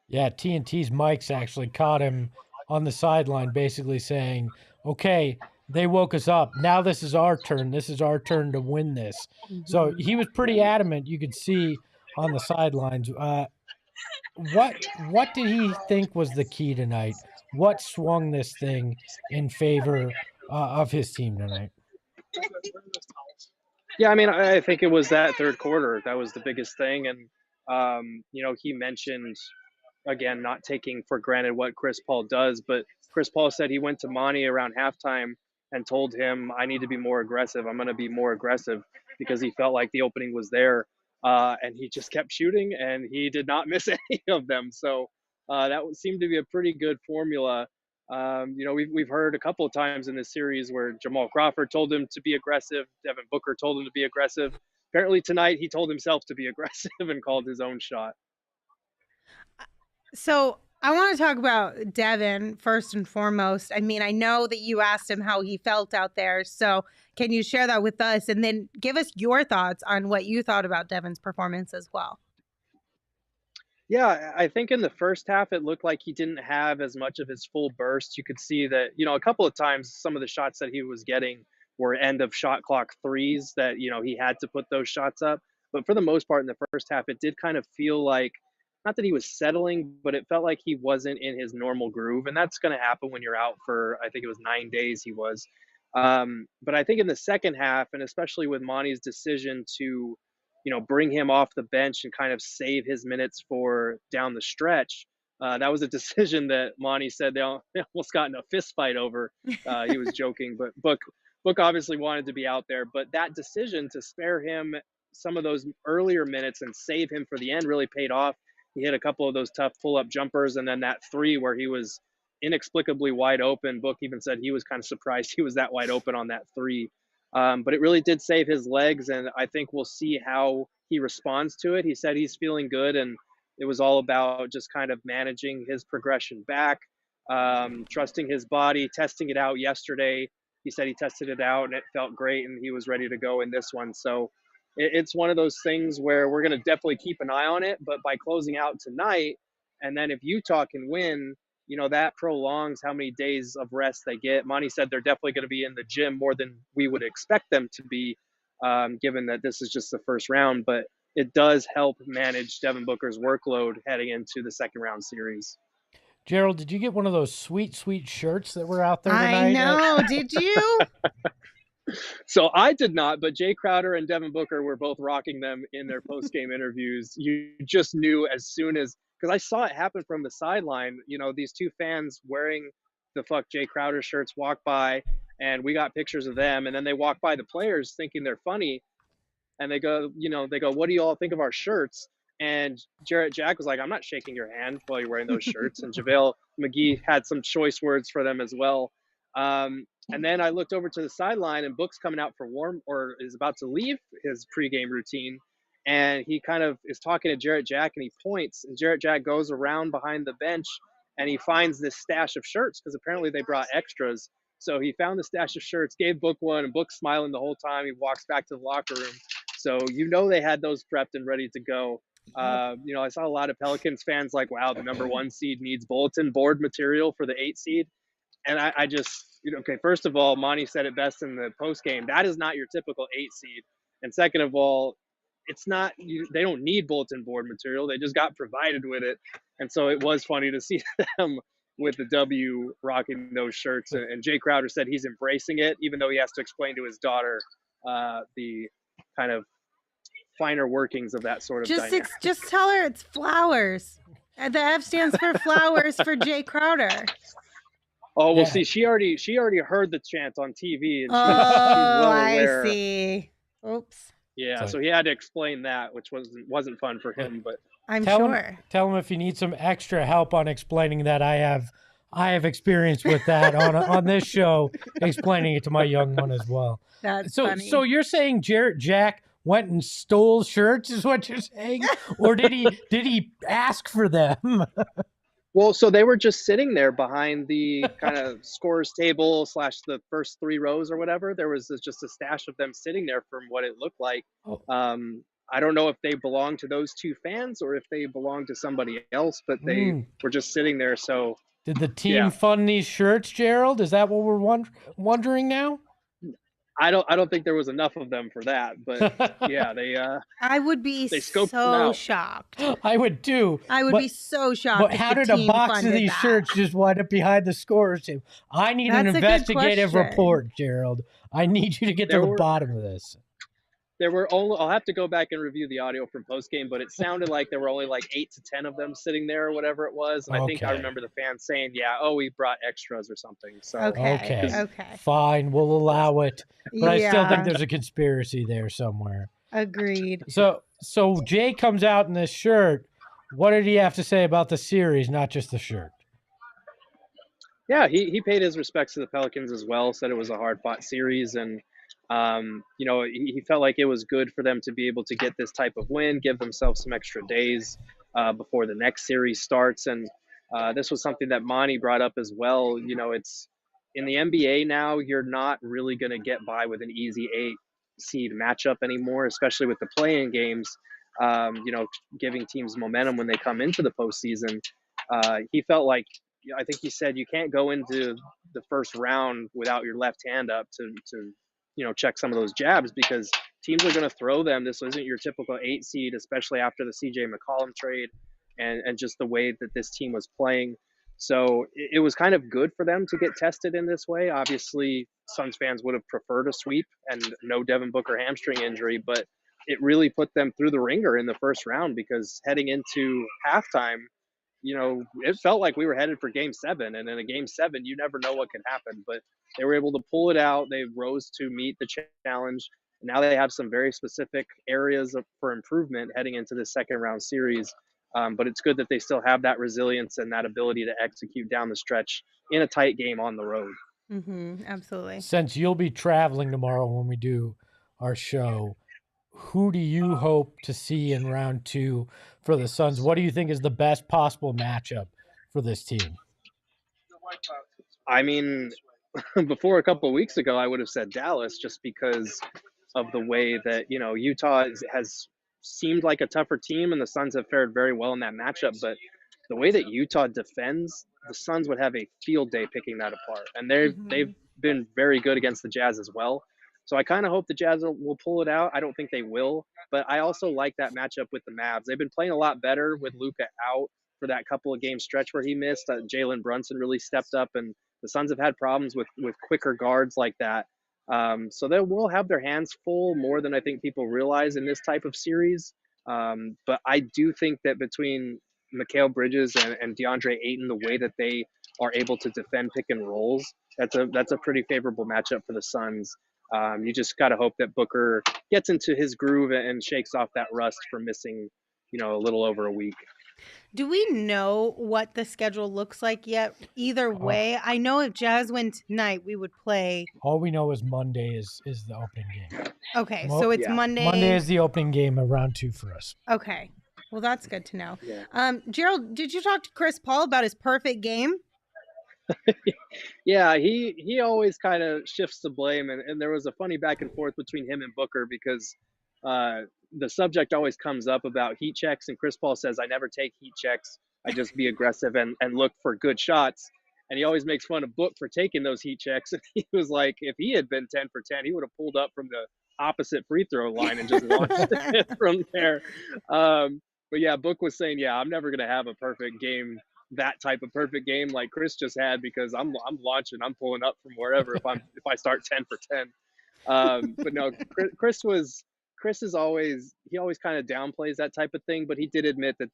Yeah, TNT's mics actually caught him on the sideline basically saying, okay, they woke us up. Now this is our turn. This is our turn to win this. So he was pretty adamant. You could see on the sidelines. What did he think was the key tonight? What swung this thing in favor of his team tonight? Yeah, I mean, I think it was that third quarter that was the biggest thing, and he mentioned again not taking for granted what Chris Paul does, but Chris Paul said he went to Monty around halftime and told him, "I need to be more aggressive. I'm going to be more aggressive," because he felt like the opening was there, and he just kept shooting, and he did not miss any of them. So that seemed to be a pretty good formula. We've heard a couple of times in this series where Jamal Crawford told him to be aggressive, Devin Booker told him to be aggressive. Apparently tonight he told himself to be aggressive and called his own shot. So I want to talk about Devin first and foremost. I mean, I know that you asked him how he felt out there. So can you share that with us and then give us your thoughts on what you thought about Devin's performance as well? Yeah, I think in the first half, it looked like he didn't have as much of his full burst. You could see that, a couple of times, some of the shots that he was getting were end of shot clock threes that, he had to put those shots up. But for the most part, in the first half, it did kind of feel like, not that he was settling, but it felt like he wasn't in his normal groove. And that's going to happen when you're out for, I think it was 9 days he was. But I think in the second half, and especially with Monty's decision to, bring him off the bench and kind of save his minutes for down the stretch. That was a decision that Monty said they almost got in a fist fight over. He was joking, but Book obviously wanted to be out there. But that decision to spare him some of those earlier minutes and save him for the end really paid off. He hit a couple of those tough pull-up jumpers, and then that three where he was inexplicably wide open. Book even said he was kind of surprised he was that wide open on that three. But it really did save his legs, and I think we'll see how he responds to it. He said he's feeling good, and it was all about just kind of managing his progression back, trusting his body, testing it out yesterday. He said he tested it out, and it felt great, and he was ready to go in this one. So it's one of those things where we're going to definitely keep an eye on it, but by closing out tonight, and then if Utah can win, that prolongs how many days of rest they get. Monty said they're definitely going to be in the gym more than we would expect them to be, given that this is just the first round. But it does help manage Devin Booker's workload heading into the second round series. Gerald, did you get one of those sweet, sweet shirts that were out there tonight? I know. Did you? So I did not, but Jay Crowder and Devin Booker were both rocking them in their post-game interviews. You just knew as soon as, because I saw it happen from the sideline, these two fans wearing the Fuck Jay Crowder shirts walk by, and we got pictures of them, and then they walk by the players thinking they're funny, and they go, what do you all think of our shirts? And Jarrett Jack was like, I'm not shaking your hand while you're wearing those shirts. And JaVale McGee had some choice words for them as well. And then I looked over to the sideline, and Book's coming out for is about to leave his pregame routine. And he kind of is talking to Jarrett Jack, and he points, and Jarrett Jack goes around behind the bench, and he finds this stash of shirts because apparently they brought extras. So he found the stash of shirts, gave Book one, and Book's smiling the whole time. He walks back to the locker room. So they had those prepped and ready to go. I saw a lot of Pelicans fans like, wow, the number 1 seed needs bulletin board material for the 8 seed. And I just, okay, first of all, Monty said it best in the post game. That is not your typical 8 seed. And second of all, it's not, they don't need bulletin board material. They just got provided with it. And so it was funny to see them with the W rocking those shirts. And Jay Crowder said he's embracing it, even though he has to explain to his daughter the kind of finer workings of that sort of dynamic. Just tell her it's flowers. The F stands for flowers for Jay Crowder. Oh, well, see, she already heard the chant on TV, and she's well aware. I see. Oops. Yeah, so he had to explain that, which wasn't fun for him, but I'm tell sure. Tell him if you need some extra help on explaining that. I have experience with that on this show, explaining it to my young one as well. That's funny. So you're saying Jarrett Jack went and stole shirts, is what you're saying, or did he ask for them? Well, so they were just sitting there behind the kind of scorer's table / the first 3 rows or whatever. There was just a stash of them sitting there from what it looked like. Oh. I don't know if they belong to those 2 fans or if they belong to somebody else, but they were just sitting there. So did the team fund these shirts, Gerald? Is that what we're wondering now? I don't think there was enough of them for that, but yeah, I would be they scoped them so out. shocked. I would too. I would be so shocked But if how the did a team box of funded these that. shirts just wind up behind the scores table? I need an That's a good investigative question. report, Gerald. I need you to get to the bottom of this. There were only, I'll have to go back and review the audio from post game, but it sounded like there were only like 8 to 10 of them sitting there or whatever it was. And I think I Okay. remember the fans saying, yeah, oh, we brought extras or something. So Okay. Fine, we'll allow it. But I still think Yeah. there's a conspiracy there somewhere. Agreed. So Jay comes out in this shirt. What did he have to say about the series, not just the shirt? Yeah, he paid his respects to the Pelicans as well, said it was a hard fought series. And, you know, he felt like it was good for them to be able to get this type of win, give themselves some extra days before the next series starts. And this was something that Monty brought up as well. You know, it's in the NBA now, you're not really going to get by with an easy 8 seed matchup anymore, especially with the play-in games, you know, giving teams momentum when they come into the postseason. He felt like, I think he said, you can't go into the first round without your left hand up to you know, check some of those jabs, because teams are going to throw them. This isn't your typical 8 seed, especially after the CJ McCollum trade and just the way that this team was playing. So it was kind of good for them to get tested in this way. Obviously, Suns fans would have preferred a sweep and no Devin Booker hamstring injury, but it really put them through the ringer in the first round, because heading into halftime, you know, it felt like we were headed for game 7. And in a game 7, you never know what could happen. But they were able to pull it out. They rose to meet the challenge. Now they have some very specific areas for improvement heading into the second round series. But it's good that they still have that resilience and that ability to execute down the stretch in a tight game on the road. Absolutely. Since you'll be traveling tomorrow when we do our show, who do you hope to see in round 2 for the Suns? What do you think is the best possible matchup for this team? I mean, before a couple of weeks ago, I would have said Dallas, just because of the way that, you know, Utah has seemed like a tougher team, and the Suns have fared very well in that matchup. But the way that Utah defends, the Suns would have a field day picking that apart. And they've been very good against the Jazz as well. So I kind of hope the Jazz will pull it out. I don't think they will, but I also like that matchup with the Mavs. They've been playing a lot better with Luka out for that couple of game stretch where he missed. Jalen Brunson really stepped up, and the Suns have had problems with quicker guards like that. So they will have their hands full more than I think people realize in this type of series. But I do think that between Mikal Bridges and DeAndre Ayton, the way that they are able to defend pick and rolls, that's a pretty favorable matchup for the Suns. You just got to hope that Booker gets into his groove and shakes off that rust from missing, you know, a little over a week. Do we know what the schedule looks like yet? Either way, I know if Jazz win tonight, we would play. All we know is Monday is the opening game. Okay, so it's Monday. Monday is the opening game of round 2 for us. Okay, well, that's good to know. Yeah. Gerald, did you talk to Chris Paul about his perfect game? Yeah, he always kind of shifts the blame, and there was a funny back and forth between him and Booker, because the subject always comes up about heat checks, and Chris Paul says, I never take heat checks. I just be aggressive and look for good shots. And he always makes fun of Book for taking those heat checks. And he was like, if he had been 10 for 10, he would have pulled up from the opposite free throw line and just launched it from there. But yeah, Book was saying, yeah, I'm never going to have a perfect game, that type of perfect game like Chris just had, because I'm launching, I'm pulling up from wherever if I start 10 for 10. But no, Chris is always kind of downplays that type of thing, but he did admit that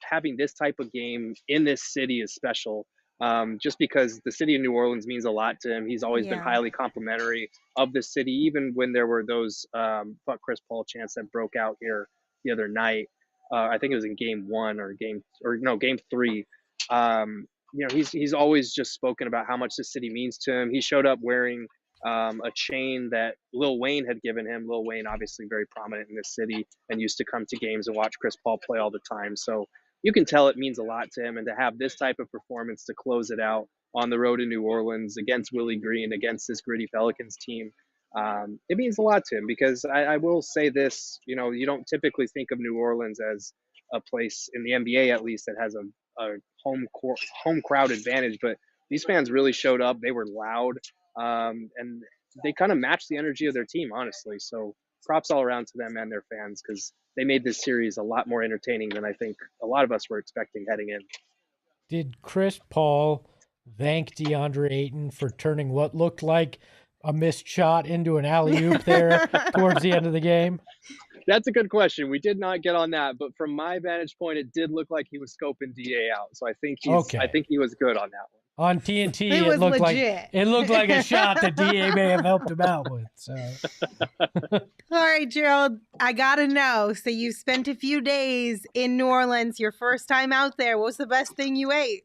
having this type of game in this city is special. Just because the city of New Orleans means a lot to him. He's always been highly complimentary of the city, even when there were those fuck Chris Paul chants that broke out here the other night. I think it was in game 3. You know, he's always just spoken about how much the city means to him. He showed up wearing a chain that Lil Wayne had given him. Lil Wayne, obviously very prominent in this city and used to come to games and watch Chris Paul play all the time. So you can tell it means a lot to him. And to have this type of performance to close it out on the road in New Orleans against Willie Green, against this gritty Pelicans team, it means a lot to him, because I will say this, you know, you don't typically think of New Orleans as a place in the NBA, at least, that has a home crowd advantage, but these fans really showed up. They were loud. And they kind of match the energy of their team, honestly. So props all around to them and their fans, because they made this series a lot more entertaining than I think a lot of us were expecting heading in. Did Chris Paul thank DeAndre Ayton for turning what looked like a missed shot into an alley-oop there towards the end of the game? That's a good question. We did not get on that, but from my vantage point, it did look like he was scoping DA out. So I think I think he was good on that one. On TNT, It was looked legit. like a shot that DA may have helped him out with. So, All right, Gerald, I gotta know. So you spent a few days in New Orleans, your first time out there. What was the best thing you ate?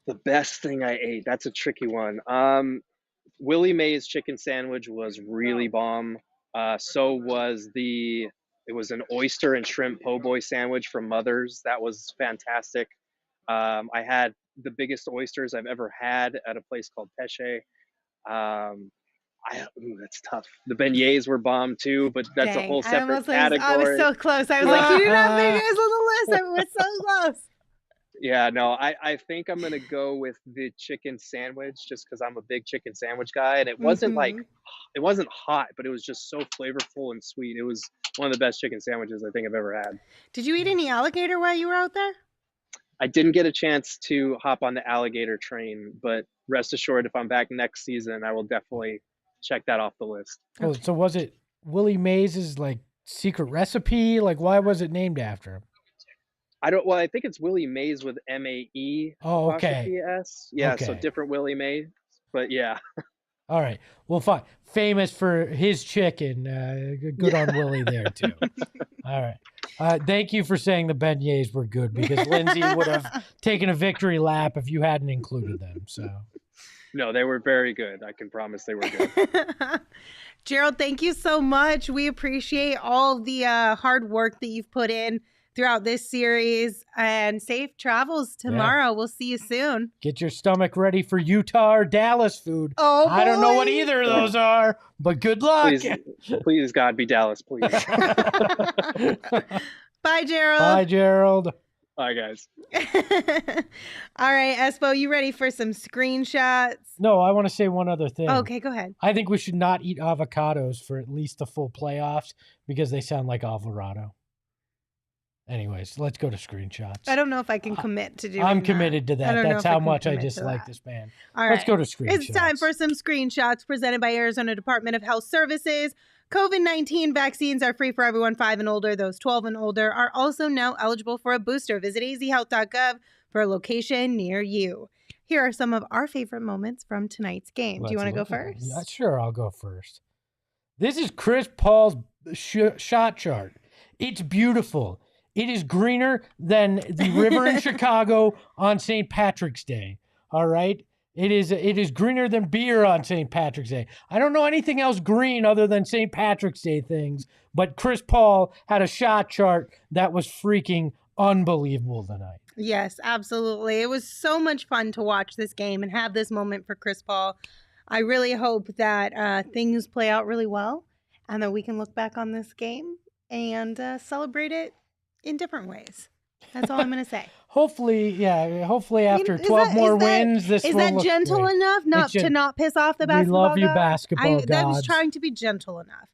The best thing I ate. That's a tricky one. Willie Mae's chicken sandwich was really bomb. So was it was an oyster and shrimp po' boy sandwich from Mother's. That was fantastic. I had the biggest oysters I've ever had at a place called Peche. That's tough. The beignets were bomb too, but that's a whole separate category. I was so close. I was like, you didn't have beignets on the list. I was so close. Yeah, no, I think I'm gonna go with the chicken sandwich just because I'm a big chicken sandwich guy, and it wasn't it wasn't hot, but it was just so flavorful and sweet. It was one of the best chicken sandwiches I think I've ever had. Did you eat any alligator while you were out there? I didn't get a chance to hop on the alligator train, but rest assured, if I'm back next season, I will definitely check that off the list. Oh, so was it Willie Mays' like secret recipe? Like, why was it named after him? I think it's Willie Mays with M-A-E. Oh, okay. P-S. Yeah, okay. So different Willie Mays, but yeah. All right. Well, fine. Famous for his chicken. Good on Willie there, too. All right. Thank you for saying the beignets were good, because Lindsey would have taken a victory lap if you hadn't included them. So, no, they were very good. I can promise they were good. Gerald, thank you so much. We appreciate all the hard work that you've put in throughout this series, and safe travels tomorrow. Yeah. We'll see you soon. Get your stomach ready for Utah or Dallas food. Oh, I don't know what either of those are, but good luck. Please God, be Dallas, please. Bye, Gerald. Bye, Gerald. Bye, guys. All right, Espo, you ready for some screenshots? No, I want to say one other thing. Okay, go ahead. I think we should not eat avocados for at least the full playoffs, because they sound like Alvarado. Anyways, let's go to screenshots. I don't know if I can commit to doing I'm committed to that. That's how much I dislike this man. All right. Let's go to screenshots. It's time for some screenshots presented by Arizona Department of Health Services. COVID-19 vaccines are free for everyone 5 and older. Those 12 and older are also now eligible for a booster. Visit azhealth.gov for a location near you. Here are some of our favorite moments from tonight's game. Do you want to go first? Yeah, sure, I'll go first. This is Chris Paul's shot chart. It's beautiful. It is greener than the river in Chicago on St. Patrick's Day. All right? It is greener than beer on St. Patrick's Day. I don't know anything else green other than St. Patrick's Day things, but Chris Paul had a shot chart that was freaking unbelievable tonight. Yes, absolutely. It was so much fun to watch this game and have this moment for Chris Paul. I really hope that things play out really well and that we can look back on this game and celebrate it in different ways. That's all I'm going to say. Hopefully after 12 more wins, this will look great. Is that gentle enough to not piss off the basketball gods? We love you, basketball gods. That was trying to be gentle enough.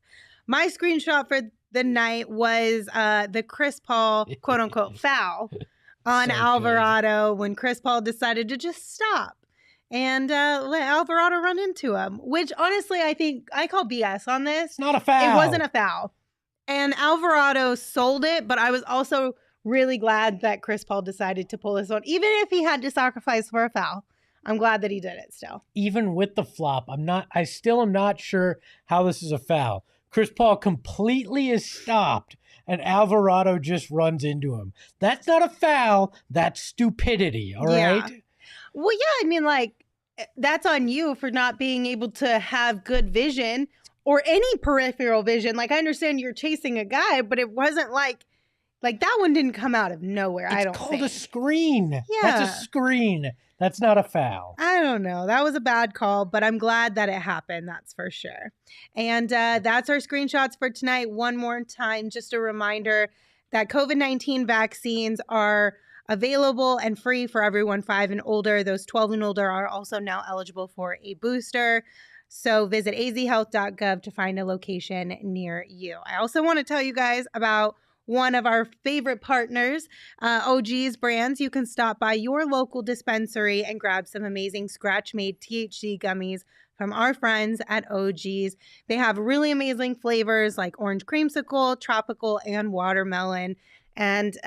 My screenshot for the night was the Chris Paul, quote-unquote, foul on Alvarado when Chris Paul decided to just stop and let Alvarado run into him, which honestly I call BS on this. It's not a foul. It wasn't a foul. And Alvarado sold it, but I was also really glad that Chris Paul decided to pull this one. Even if he had to sacrifice for a foul, I'm glad that he did it still. Even with the flop, I still am not sure how this is a foul. Chris Paul completely is stopped, and Alvarado just runs into him. That's not a foul. That's stupidity, all right? Well, yeah, I mean, like, that's on you for not being able to have good vision or any peripheral vision. Like, I understand you're chasing a guy, but it wasn't like that one didn't come out of nowhere. It's called a screen. Yeah. That's a screen. That's not a foul. I don't know. That was a bad call, but I'm glad that it happened. That's for sure. And that's our screenshots for tonight. One more time, just a reminder that COVID-19 vaccines are available and free for everyone 5 and older. Those 12 and older are also now eligible for a booster. So visit azhealth.gov to find a location near you. I also want to tell you guys about one of our favorite partners, OG's Brands. You can stop by your local dispensary and grab some amazing scratch-made THC gummies from our friends at OG's. They have really amazing flavors like orange creamsicle, tropical, and watermelon. And,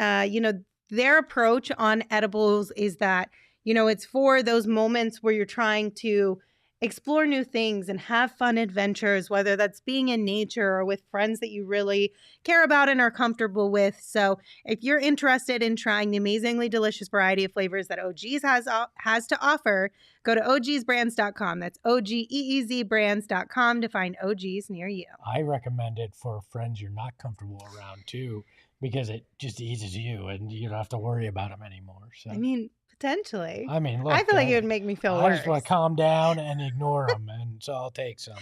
their approach on edibles is that, it's for those moments where you're trying to explore new things and have fun adventures, whether that's being in nature or with friends that you really care about and are comfortable with. So if you're interested in trying the amazingly delicious variety of flavors that OG's has to offer, go to ogsbrands.com. That's OGEEZbrands.com to find OG's near you. I recommend it for friends you're not comfortable around too, because it just eases you and you don't have to worry about them anymore. So Potentially. Look, I feel like it would make me feel worse. I just want to calm down and ignore them, and so I'll take some.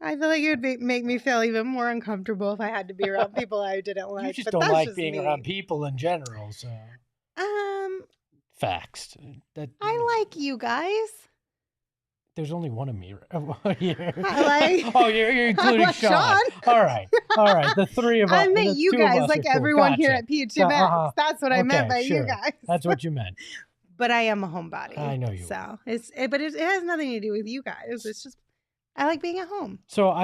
I feel like it would make me feel even more uncomfortable if I had to be around people I didn't like. You just don't like being around people in general, so. Facts. I like you guys. There's only one of me. You're including Sean. All right. The three of us. I meant you guys, like everyone here at PHNX. That's what I meant by you guys. That's what you meant. But I am a homebody. I know you. So it has nothing to do with you guys. It's just I like being at home. So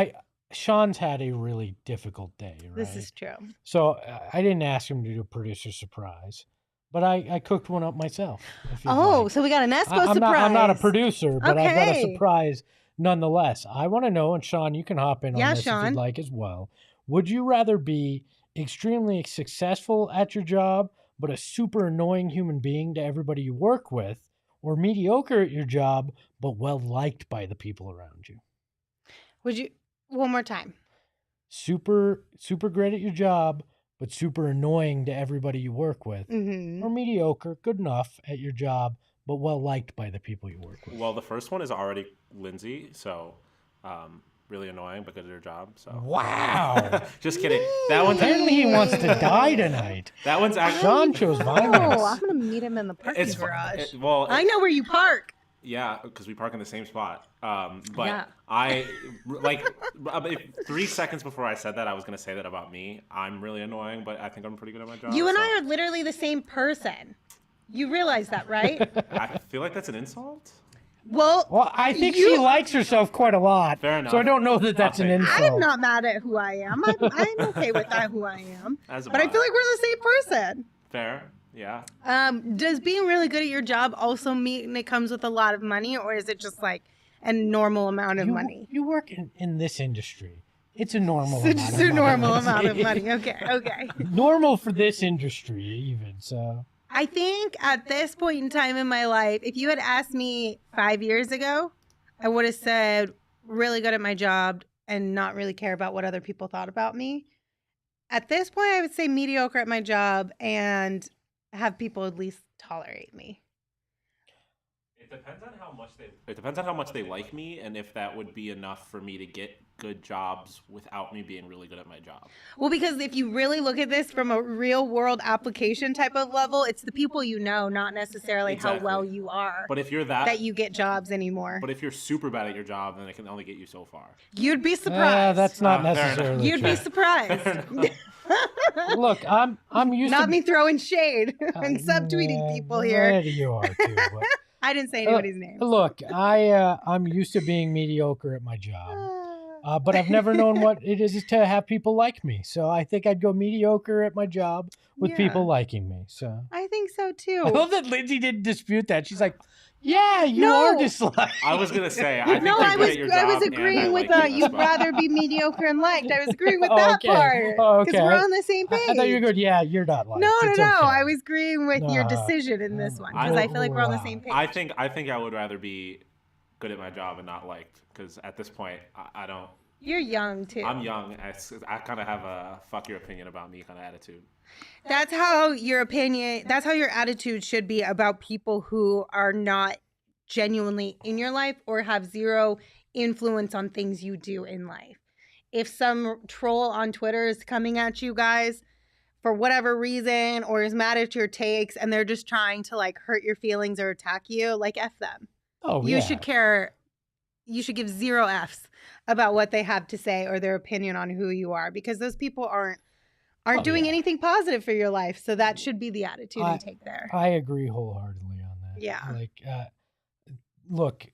Sean's had a really difficult day, right? This is true. So I didn't ask him to do a producer surprise, but I cooked one up myself. So we got an Espo surprise. I'm not a producer, but I've got a surprise nonetheless. I want to know, and Sean, you can hop in on this if you'd like as well. Would you rather be extremely successful at your job, but a super annoying human being to everybody you work with, or mediocre at your job, but well-liked by the people around you? Would you, one more time. Super great at your job, but super annoying to everybody you work with, or mediocre, good enough at your job, but well-liked by the people you work with? Well, the first one is already Lindsey, so really annoying because of their job. So wow, just kidding. That one's apparently he wants to die tonight. That one's actually Sean chose violence. I'm gonna meet him in the parking garage. I know where you park. Yeah, because we park in the same spot. But yeah. I 3 seconds before I said that, I was gonna say that about me. I'm really annoying, but I think I'm pretty good at my job. You and I are literally the same person. You realize that, right? I feel like that's an insult. Well, I think she likes herself quite a lot. Fair enough. So I don't know that that's an insult. I'm not mad at who I am. I'm okay with who I am. But I feel like we're the same person. Fair, yeah. Does being really good at your job also mean it comes with a lot of money, or is it just like a normal amount of money? You work in this industry. It's a normal amount of money. It's a normal amount of money. Okay. Normal for this industry even, so. I think at this point in time in my life, if you had asked me 5 years ago, I would have said really good at my job and not really care about what other people thought about me. At this point, I would say mediocre at my job and have people at least tolerate me. It depends on how much they like me, and if that would be enough for me to get good jobs without me being really good at my job. Well, because if you really look at this from a real world application type of level, it's the people you know, not necessarily how well you are. But if you're that you get jobs anymore. But if you're super bad at your job, then it can only get you so far. You'd be surprised. That's not necessarily You'd be surprised. Look, I'm used to... Not me throwing shade and subtweeting people here. Maybe you are too, but... I didn't say anybody's name. Look, I'm used to being mediocre at my job, but I've never known what it is to have people like me. So I think I'd go mediocre at my job with people liking me. So I think so too. I love that Lindsey didn't dispute that. She's like, "Yeah, you are disliked." I was gonna say, I was agreeing with you'd rather be mediocre and liked. I was agreeing with that part because we're on the same page. I thought you were good. Yeah, you're not liked. No. I was agreeing with your decision in this one because I feel like we're on the same page. I think I would rather be good at my job and not liked, because at this point I don't. You're young too. I'm young. I kind of have a fuck your opinion about me kind of attitude. That's how your attitude should be about people who are not genuinely in your life or have zero influence on things you do in life. If some troll on Twitter is coming at you guys for whatever reason or is mad at your takes and they're just trying to like hurt your feelings or attack you, like F them. Oh, you should care you should give 0 Fs about what they have to say or their opinion on who you are, because those people aren't doing anything positive for your life. So that should be the attitude you take there. I agree wholeheartedly on that. Yeah. Like, look,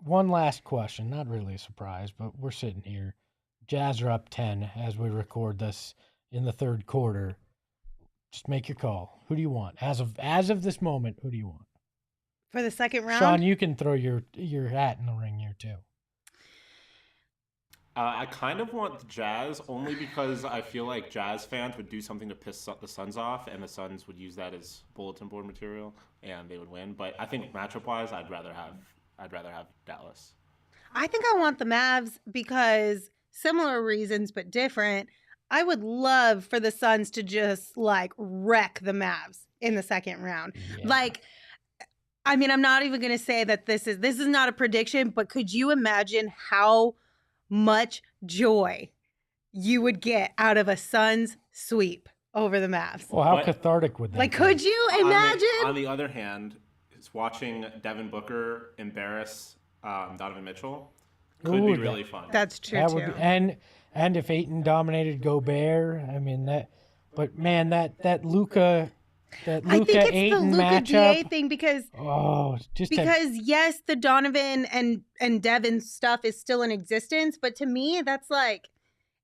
one last question. Not really a surprise, but we're sitting here. Jazz are up 10 as we record this in the third quarter. Just make your call. Who do you want? As of this moment, who do you want? For the second round? Sean, you can throw your hat in the ring here too. I kind of want the Jazz only because I feel like Jazz fans would do something to piss the Suns off, and the Suns would use that as bulletin board material, and they would win. But I think matchup-wise, I'd rather have Dallas. I think I want the Mavs because similar reasons but different. I would love for the Suns to just like wreck the Mavs in the second round. Yeah. Like, I mean, I'm not even going to say that this is not a prediction, but could you imagine how much joy you would get out of a Suns sweep over the Mavs? Well, how cathartic would that like, be? Could you imagine? On the other hand, it's watching Devin Booker embarrass Donovan Mitchell could be really fun. That's true, that too. would be, and if Ayton dominated Gobert, I mean that. But man, that Luka I think it's Ayton the Luka matchup. DA thing because yes, the Donovan and Devin stuff is still in existence, but to me, that's like,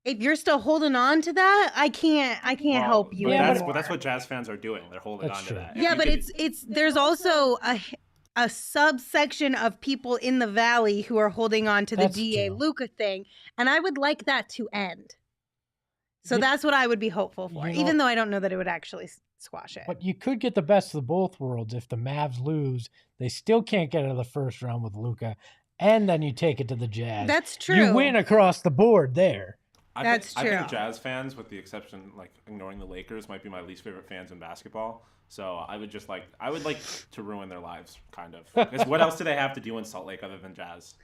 if you're still holding on to that, I can't help you anymore. But that's what Jazz fans are doing. They're holding on to that. Yeah, but it's there's also a subsection of people in the Valley who are holding on to the DA Luka thing, and I would like that to end. So that's what I would be hopeful for, even though I don't know that it would actually squash it. But you could get the best of both worlds. If the Mavs lose, they still can't get out of the first round with Luka, and then you take it to the Jazz. That's true. You win across the board there. That's true. I think Jazz fans, with the exception, like ignoring the Lakers, might be my least favorite fans in basketball. So I would like to ruin their lives, kind of. Because what else do they have to do in Salt Lake other than Jazz?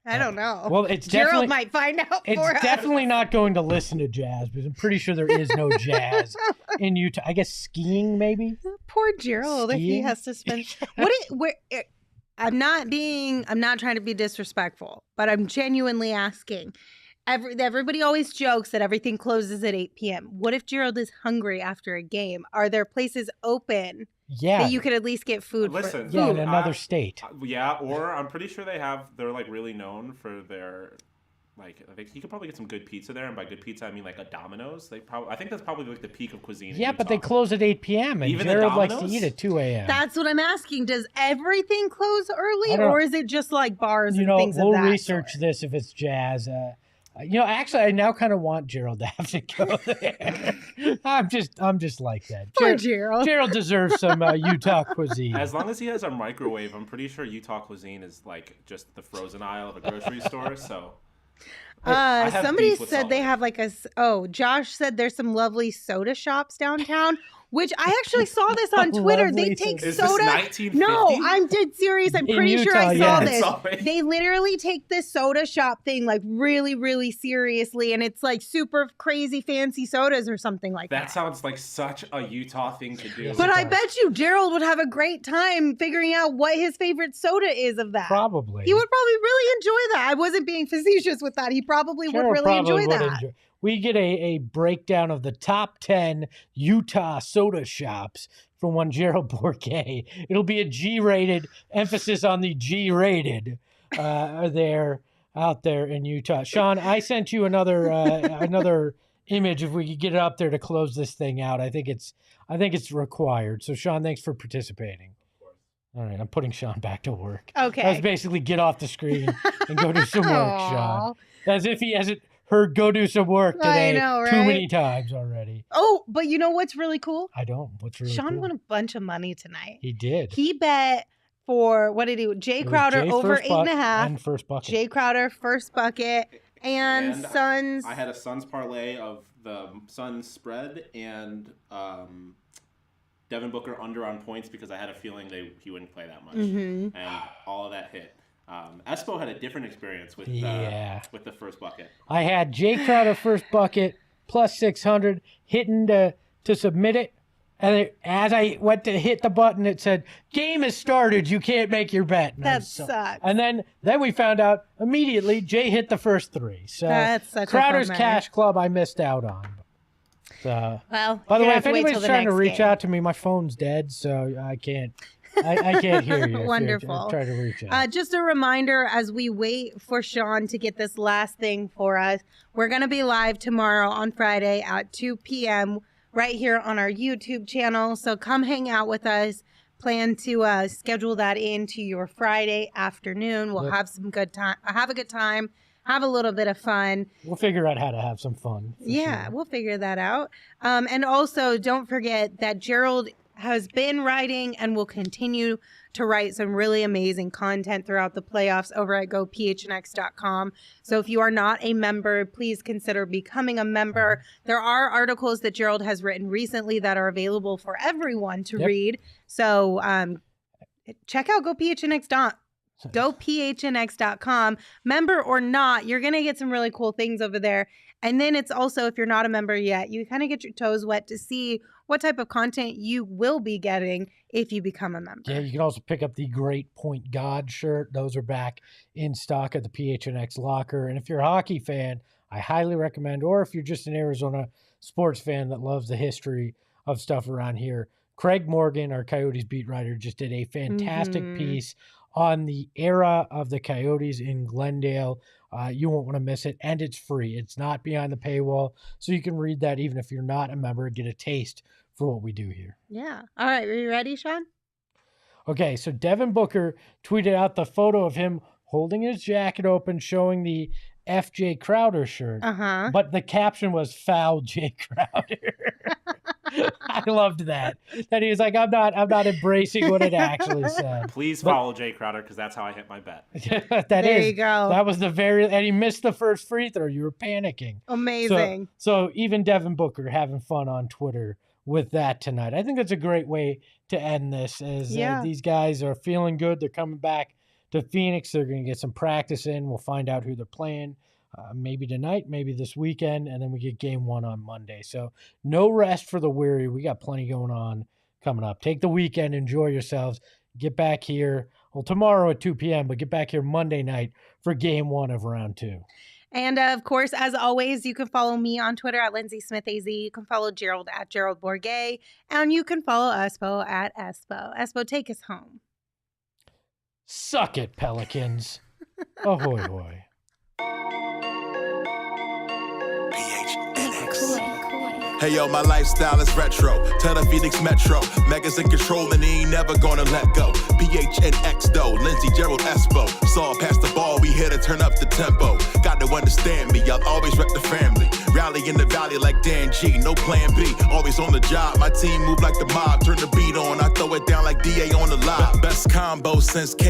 I don't know. Well, it's Gerald might find out for us. It's definitely not going to listen to Jazz because I'm pretty sure there is no Jazz in Utah. I guess skiing, maybe. Poor Gerald, if he has to spend. I'm not trying to be disrespectful, but I'm genuinely asking. Everybody always jokes that everything closes at 8 p.m. What if Gerald is hungry after a game? Are there places open that you could at least get food Listen, for? in another state. Or I'm pretty sure they're like really known for their, like, I think you could probably get some good pizza there, and by good pizza I mean like a Domino's. I think that's probably like the peak of cuisine. Yeah, but they close at 8 p.m. and Even Gerald likes to eat at 2 a.m. That's what I'm asking. Does everything close early, or is it just like bars and things we'll of that research sort? this if it's Jazz. Actually, I now kind of want Gerald to have to go there. I'm just like that. Poor Gerald. Gerald deserves some Utah cuisine. As long as he has a microwave, I'm pretty sure Utah cuisine is like just the frozen aisle of a grocery store. So. Somebody said they have like Josh said there's some lovely soda shops downtown, which I actually saw this on Twitter. They take soda. No, I'm dead serious. I'm pretty sure I saw this. They literally take this soda shop thing like really, really seriously, and it's like super crazy fancy sodas or something like that. That sounds like such a Utah thing to do. But I bet you Gerald would have a great time figuring out what his favorite soda is of that. Probably. He would probably really enjoy that. I wasn't being facetious with that. He probably would really enjoy that. We get a breakdown of the top 10 Utah soda shops from one Gerald Bourquet. It'll be a G-rated, emphasis on the G-rated there out there in Utah. Sean, I sent you another image if we could get it up there to close this thing out. I think it's required. So Sean, thanks for participating. All right, I'm putting Sean back to work. Okay. That was basically get off the screen and go do some work, Sean. As if he hasn't heard go do some work today too many times already. Oh, but you know what's really cool? I don't. What's really Sean cool? won a bunch of money tonight. He did. He bet for, what did he do? Jay Crowder over 8.5. And first bucket. Jay Crowder, first bucket. And Suns. I had a Suns parlay of the Suns spread and Devin Booker under on points because I had a feeling he wouldn't play that much. Mm-hmm. And all of that hit. Espo had a different experience with the first bucket. I had Jay Crowder first bucket plus 600 hitting to submit it And as I went to hit the button, it said, game has started. You can't make your bet. And That sucks. And then we found out immediately Jay hit the first 3. So That's such Crowder's a bummer. Cash Club I missed out on. So, Well, by the you're way, gonna have if to wait anybody's till the trying to next reach game. out to me, my phone's dead, so I can't. I can't hear you. Wonderful. Try to reach out. Just a reminder as we wait for Sean to get this last thing for us, we're going to be live tomorrow on Friday at 2 p.m. right here on our YouTube channel. So come hang out with us. Plan to schedule that into your Friday afternoon. We'll have some good time. Have a good time. Have a little bit of fun. We'll figure out how to have some fun. Yeah, sure. we'll figure that out. And also, don't forget that Gerald has been writing and will continue to write some really amazing content throughout the playoffs over at gophnx.com. So if you are not a member, please consider becoming a member. There are articles that Gerald has written recently that are available for everyone to read. So check out gophnx.com. Member or not, you're going to get some really cool things over there. And then it's also, if you're not a member yet, you kind of get your toes wet to see what type of content you will be getting if you become a member. Yeah, you can also pick up the Great Point God shirt. Those are back in stock at the PHNX Locker. And if you're a hockey fan, I highly recommend, or if you're just an Arizona sports fan that loves the history of stuff around here, Craig Morgan, our Coyotes beat writer, just did a fantastic piece on the era of the Coyotes in Glendale. You won't want to miss it, and it's free. It's not behind the paywall, so you can read that even if you're not a member, get a taste for what we do here. Yeah. All right. Are you ready, Sean? Okay, so Devin Booker tweeted out the photo of him holding his jacket open, showing the FJ Crowder shirt. But the caption was "Foul Jay Crowder." I loved that. That he was like, I'm not embracing what it actually said. Please follow Jay Crowder because that's how I hit my bet. There you go. That was and he missed the first free throw. You were panicking. Amazing. So even Devin Booker having fun on Twitter with that tonight. I think that's a great way to end this. As these guys are feeling good. They're coming back to Phoenix. They're going to get some practice in. We'll find out who they're playing. Maybe tonight, maybe this weekend, and then we get game 1 on Monday. So no rest for the weary. We got plenty going on coming up. Take the weekend, enjoy yourselves. Get back here, tomorrow at 2 p.m., but get back here Monday night for game 1 of round 2. And of course, as always, you can follow me on Twitter at Lindsey Smith AZ. You can follow Gerald at Gerald Bourget, and you can follow Espo at Espo. Espo, take us home. Suck it, Pelicans. Ahoy, hoy. Hey yo, my lifestyle is retro. Tell the Phoenix Metro. Megas in control and he ain't never gonna let go. PHNX though, Lindsey, Gerald, Espo. Saw past the ball, we here to turn up the tempo. Got to understand me, I'll always rep the family. Rally in the valley like Dan G, no plan B. Always on the job, my team move like the mob. Turn the beat on, I throw it down like DA on the live. Best combo since K.